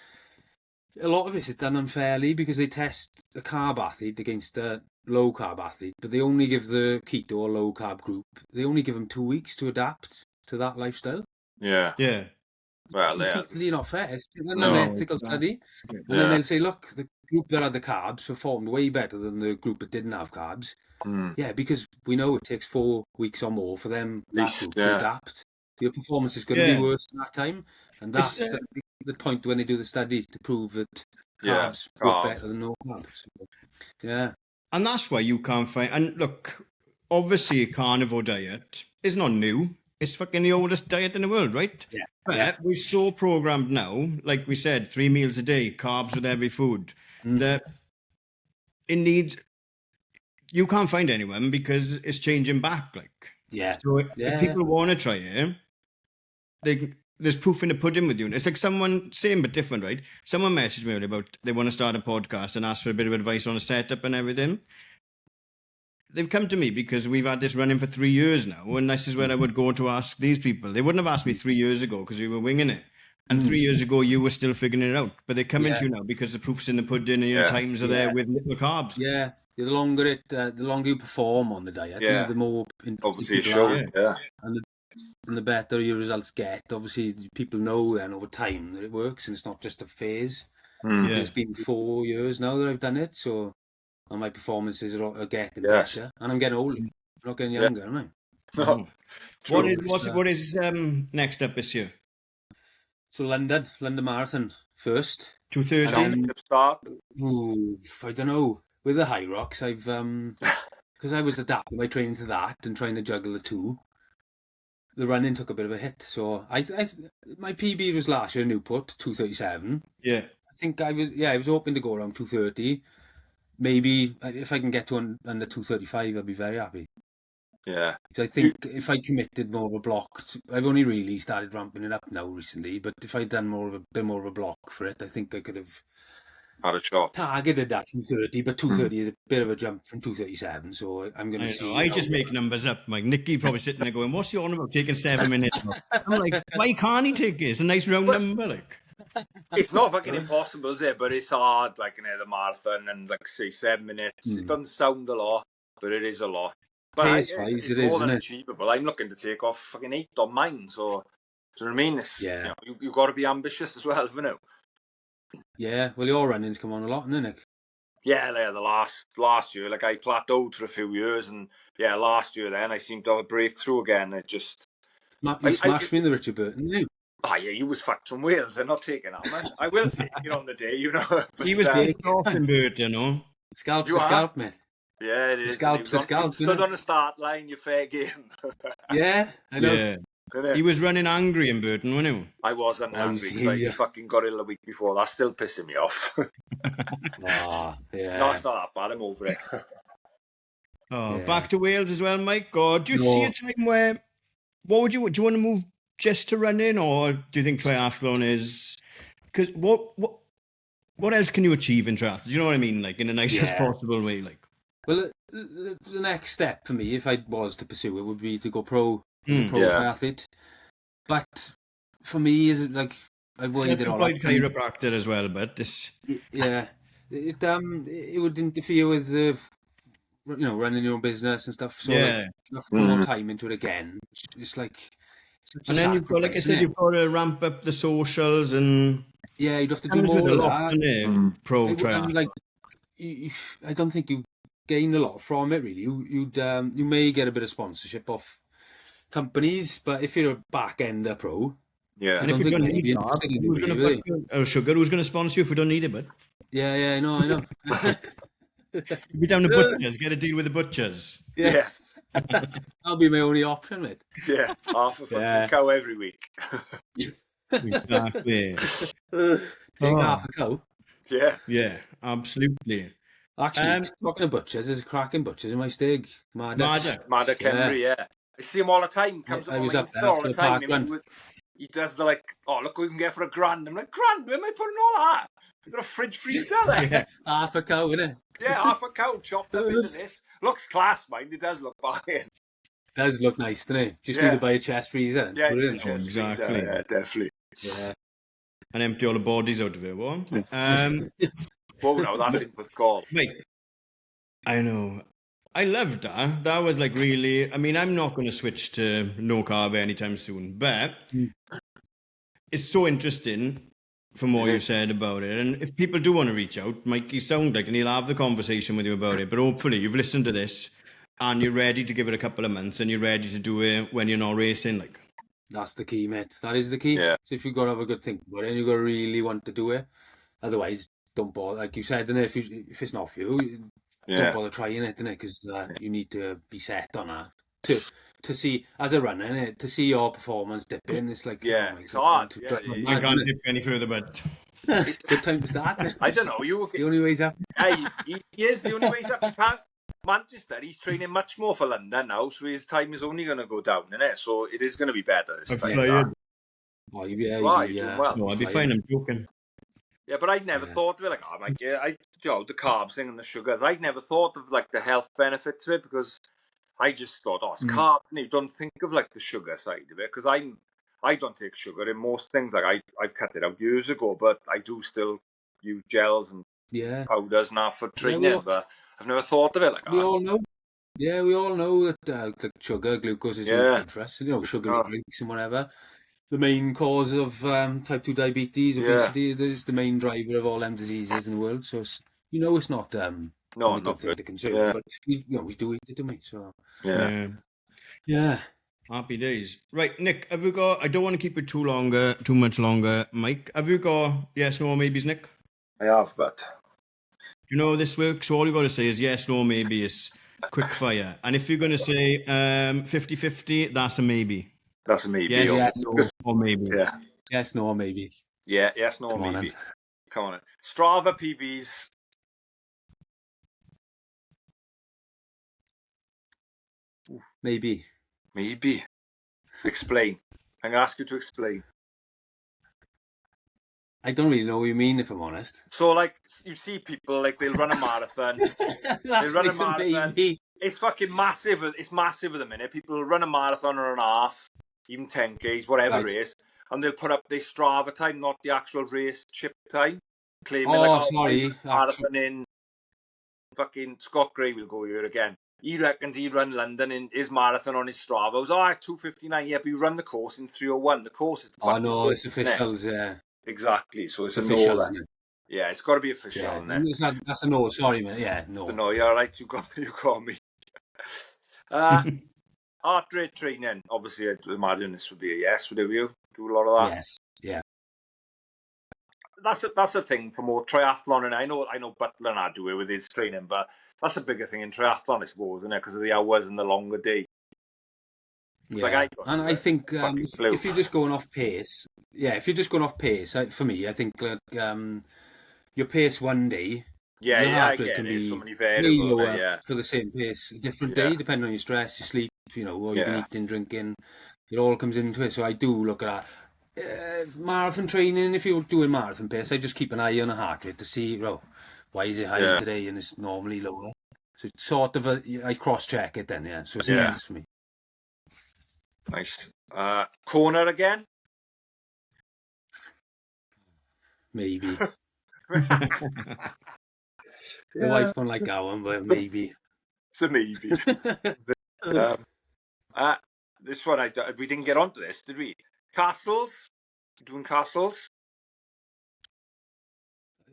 C: A lot of it is done unfairly because they test a carb athlete against a low carb athlete, but they only give the keto or low carb group, they only give them 2 weeks to adapt to that lifestyle.
B: Yeah. Well,
C: completely not fair. It's an unethical study. And then they'll say, look, the group that had the carbs performed way better than the group that didn't have carbs. Yeah, because we know it takes 4 weeks or more for them that group to adapt. Your performance is going to be worse than that time. And that's the point when they do the study, to prove that carbs work better than no carbs. Yeah.
A: And that's why you can't find... And look, obviously a carnivore diet is not new. It's fucking the oldest diet in the world, right?
C: Yeah.
A: But we're so programmed now, like we said, 3 meals a day, carbs with every food, that it needs... You can't find anyone because it's changing back, like.
C: Yeah.
A: So if people want to try it, there's proof in the pudding with you. It's like someone, same but different, right? Someone messaged me about they want to start a podcast and ask for a bit of advice on a setup and everything. They've come to me because we've had this running for 3 years now, and this is where I would go to ask these people. They wouldn't have asked me 3 years ago because we were winging it. And 3 years ago, you were still figuring it out. But they come into you now because the proof's in the pudding and your times are there with little carbs.
C: Yeah. The longer you perform on the diet, the more
B: obviously show.
C: And the better your results get. Obviously, people know then over time that it works and it's not just a phase. It's been 4 years now that I've done it, so and my performances are getting better. And I'm getting older. I'm not getting younger, am I?
B: No.
A: What is next up this year?
C: So London Marathon first.
A: 2:30.
B: Start.
C: I don't know. With the High Rocks, I've because I was adapting my training to that and trying to juggle the two. The running took a bit of a hit, so my PB was last year in Newport, 2:37.
A: Yeah,
C: I think I was hoping to go around 2:30. Maybe if I can get to under 2:35, I'll be very happy.
B: Yeah.
C: So I think if I committed more of a block, I've only really started ramping it up now recently, but if I'd done a bit more of a block for it, I think I could have
B: had a shot.
C: Targeted that 2:30, but 2:30 is a bit of a jump from 2:37, so I'm going to see.
A: I just make numbers up, Mike. Nicky probably sitting there going, "What's he on about taking 7 minutes?" I'm like, why can't he take it? It's a nice round number, like.
B: It's not fucking impossible, is it? But it's hard, like the marathon, and like say 7 minutes. It doesn't sound a lot, but it is a lot. But it's more than achievable. I'm looking to take off fucking 8 on mine, so do you know what I mean? It's, you've got to be ambitious as well, haven't you?
C: Yeah, well, your running's come on a lot, isn't it?
B: Yeah, the last year, like I plateaued for a few years, and last year then I seemed to have a breakthrough again. It just
C: you smashed me in the Richard Burton, didn't you?
B: Oh yeah, you was fucked from Wales. I'm not taking that, man. I will take it on the day, you know. But,
A: he was taken off in Burton, you know.
C: Scalp's the scalp, mate.
B: Yeah, it is.
C: Scalp's the scalp.
B: Stood on the start line, you fair game.
C: Yeah, I know.
A: Yeah. He was running angry in Burton, wasn't he?
B: I wasn't angry because I fucking got ill a week before. That's still pissing me off.
C: Yeah.
B: No, it's not that bad. I'm over it.
A: Back to Wales as well, Mike. Or do you see a time where, do you want to move just to running, or do you think triathlon is? Because what else can you achieve in triathlon? Do you know what I mean? Like in the nicest possible way, like.
C: Well, the next step for me, if I was to pursue it, would be to go pro. As a pro triathlete, but for me, is it like I've weighed it all up.
A: Chiropractor as well, but this
C: it would interfere with the running your own business and stuff. So you have to put more time into it again. It's like,
A: and then you've got, like I said, you've got to ramp up the socials and
C: you'd have to do more of that.
A: Pro triathlon,
C: like I don't think you gain a lot from it really. You may get a bit of sponsorship off companies, but if you're a back-ender pro,
A: and if you don't need it, who's going to put sugar? Who's going to sponsor you if we don't need it? But
C: I know.
A: Be down to butchers. Get a deal with the butchers.
B: Yeah.
C: That'll be my only option, mate.
B: Yeah, half a fucking cow every week.
A: Exactly.
C: Half a cow.
B: Yeah.
A: Yeah, absolutely.
C: Actually, talking of butchers, there's a cracking butchers in my Stig.
A: Maddox
B: Henry, yeah. I see him all the time. Comes up on my Insta all the time. He does the like, oh, look what we can get for $1,000. I'm like, $1,000? Where am I putting all that? We've got a fridge freezer there.
C: Yeah. Half a cow, innit?
B: Yeah, half a cow chopped up into this. Looks class, mind. It does look fine.
C: Does look nice, doesn't it? Just need to buy a chest freezer.
B: Yeah,
C: put it in.
A: Exactly.
B: Freezer. Yeah, definitely.
C: Yeah.
A: And empty all the bodies out of it, what?
B: Well, no, that's it with golf.
A: Mate, I know. I loved that. That was like really, I mean, I'm not going to switch to no carb anytime soon, but it's so interesting from what you said about it. And if people do want to reach out, Mikey sound like, and he'll have the conversation with you about it, but hopefully you've listened to this and you're ready to give it a couple of months and you're ready to do it when you're not racing. Like,
C: that's the key, mate. That is the key.
B: Yeah.
C: So if you've got to have a good think about it and you've got to really want to do it, otherwise, don't bother. Like you said, if it's not for you, don't bother trying it, innit? Because you need to be set on that to see, as a runner, innit? To see your performance dipping. It's like,
B: it's hard.
A: I can't dip any further, but
C: it's a good time to start.
B: I don't know.
C: The only way's up.
B: Hey, he is the only way's up. He can't. Manchester, he's training much more for London now, so his time is only going to go down, innit? So it is going to be better this time.
C: Oh, yeah,
B: well.
A: No, I'd be fine. I'm joking.
B: Yeah, but I'd never thought of it like, the carbs thing and the sugars. I'd never thought of like the health benefits of it because I just thought, it's carbs. And you don't think of like the sugar side of it because I don't take sugar in most things. Like I've cut it out years ago, but I do still use gels and powders and that for training. But I've never thought of it like that.
C: We all know. Yeah, we all know that sugar, glucose is really good for us. You know, sugar drinks and whatever. The main cause of type 2 diabetes, obesity, is the main driver of all them diseases in the world. So, it's not a good thing to consume, but we do eat it, don't we? So, yeah.
A: Happy days. Right, Nick, have you got, I don't want to keep it too much longer, Mike. Have you got yes, no, maybes, Nick?
B: I have, but...
A: Do you know how this works? So all you got to say is yes, no, maybe. It's quick fire. And if you're going to say 50-50, that's a maybe.
B: That's a maybe.
A: Yes, no, or maybe.
B: Yeah.
C: Yes, no, or maybe.
B: Yeah, yes, no, or maybe. Come on in. Strava PBs.
C: Maybe.
B: Maybe. Explain. I'm going to ask you to explain.
C: I don't really know what you mean, if I'm honest.
B: So, like, you see people, like, they'll run a marathon. They'll run a marathon. Baby. It's fucking massive. It's massive at the minute. People will run a marathon or an half, even 10Ks, whatever race, and they'll put up their Strava time, not the actual race chip time. Claiming, marathon in fucking Scott Gray will go here again. He reckons he'd run London in his marathon on his Strava. It was 2:59. Yeah, but you run the course in 3:01. The course is.
C: No, it's official. Yeah.
B: Exactly. So it's
C: official.
B: No, yeah, it's got to be official.
C: Yeah. That's a no. Sorry, man. Yeah, no.
B: So no, you're right. You got me. Heart rate training. Obviously, I'd imagine this would be a yes. Would you do a lot of that?
C: Yes. Yeah.
B: That's the thing for more triathlon, and I know Butler and I do it with his training, but that's a bigger thing in triathlon, I suppose, isn't it? Because of the hours and the longer day.
C: Yeah, I think if you're just going off pace, for me, I think your pace one day,
B: your heart rate can be so many variables,
C: lower for the same pace a different day, depending on your stress, your sleep, what you've been eating, drinking, it all comes into it. So I do look at that. Marathon training, if you're doing marathon pace, I just keep an eye on the heart rate to see, why is it higher today and it's normally lower. So it's sort of I cross-check it then, so it's nice for me.
B: Nice. Corner again?
C: Maybe. The wife don't like that one, but maybe.
B: It's a maybe. This one, we didn't get onto this, did we? Castles? Doing castles?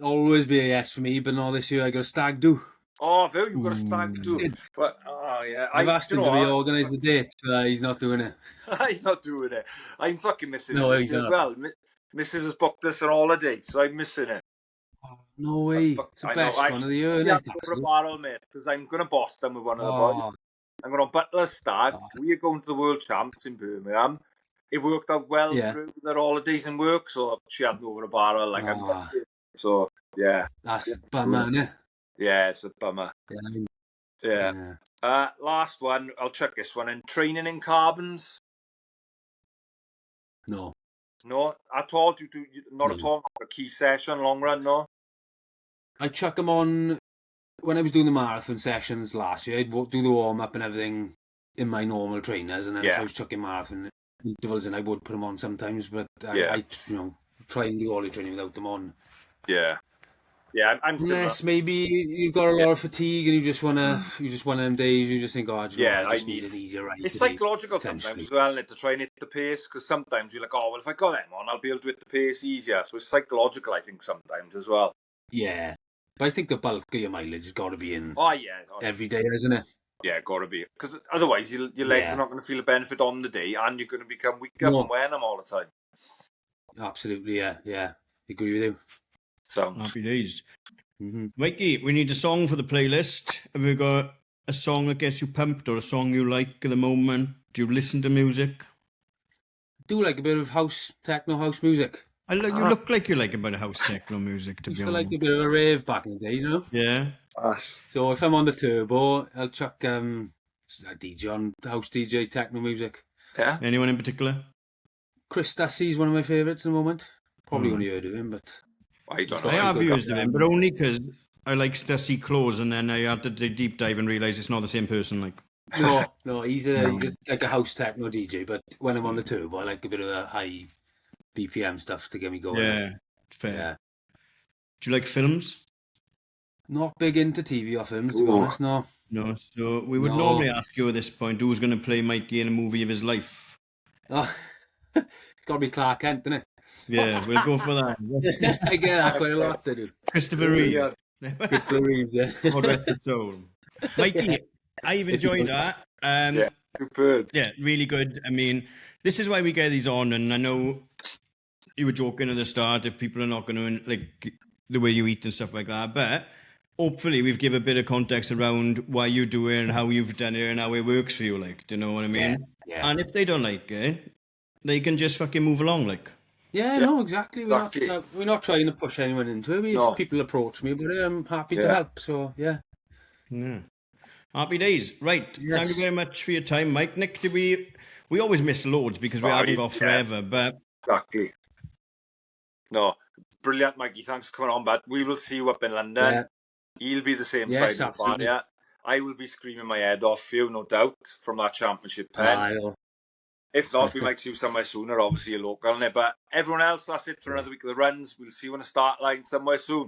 C: Always be a yes for me, but not this year. I got a stag do.
B: Oh, Phil, you got a stag do. But
C: I've asked him to reorganise the date, but he's not doing it.
B: He's not doing it. I'm fucking missing it as well. Mrs. has booked us an holiday, so I'm missing it.
C: Oh, no way. It's the best one of the year, isn't it?
B: For a barrel, mate, because I'm going to Boston with one of the boys. I'm going on Butler's stag. We're going to the World Champs in Birmingham. It worked out well through their holidays and work, so she had me over a barrel. So, yeah.
C: That's bad, man,
B: Yeah, it's a bummer. Yeah. Last one, I'll check this one in. Training in carbons?
C: No.
B: No, at all? Not at all? A key session, long run, no?
C: I chuck them on when I was doing the marathon sessions last year. I'd do the warm-up and everything in my normal trainers, and then if I was chucking marathon intervals in, I would put them on sometimes, but I try and do all the training without them on.
B: Yeah. Yeah, I'm
C: Unless
B: similar.
C: maybe you've got a lot of fatigue and you just one of them days you just think, I just need an easier ride.
B: It's psychological sometimes as well, to try and hit the pace, because sometimes you're like, well, if I got them on, I'll be able to hit the pace easier. So it's psychological, I think, sometimes as well.
C: Yeah, but I think the bulk of your mileage has got to be in every day, isn't it?
B: Yeah, got to be. Because otherwise your legs are not going to feel a benefit on the day, and you're going to become weaker from wearing them all the time.
C: Absolutely, yeah. Agree with you.
A: Happy days. Mikey, we need a song for the playlist. Have you got a song that gets you pumped or a song you like at the moment? Do you listen to music?
C: I do like a bit of techno house music.
A: You look like you like a bit of house techno music, to be honest.
C: I used to like a bit of a rave back in the day, you know?
A: Yeah.
C: So if I'm on the turbo, I'll chuck a DJ on house DJ techno music.
B: Yeah.
A: Anyone in particular?
C: Chris Dassey's one of my favourites at the moment. Probably only heard of him, but
B: I don't know.
A: I have used him, but only because I like Stussy clothes, and then I had to deep dive and realise it's not the same person. Like,
C: no, he's like a house techno DJ. But when I'm on the turbo, I like a bit of a high BPM stuff to get me going.
A: Yeah, fair. Yeah. Do you like films?
C: Not big into TV or films, to be honest. No.
A: So we would normally ask you at this point who's going to play Mikey in a movie of his life.
C: Oh, it's got to be Clark Kent, isn't it?
A: Yeah, we'll go for that.
C: I get that quite a lot to do.
A: Christopher Reeve.
C: Christopher Reeve, yeah.
A: God rest his soul. Mikey, I've enjoyed that.
B: Yeah, superb.
A: Yeah, really good. I mean, this is why we get these on, and I know you were joking at the start if people are not going to like the way you eat and stuff like that, but hopefully we've given a bit of context around why you do it and how you've done it and how it works for you, like, do you know what I mean?
C: Yeah.
A: And if they don't like it, they can just fucking move along, like.
C: Yeah, no, exactly. We're not trying to push anyone into it. If people approach me, but I'm happy to help. So yeah.
A: Happy days. Right. Yes. Thank you very much for your time, Mike. Nick, we always miss loads because we haven't got forever, but
B: exactly. No, brilliant, Mikey. Thanks for coming on, but we will see you up in London. Yeah. He'll be the same side of the barrier. I will be screaming my head off for you, no doubt, from that championship pen. If not, we might see you somewhere sooner, obviously a local, but everyone else, that's it for another week of the runs. We'll see you on the start line somewhere soon.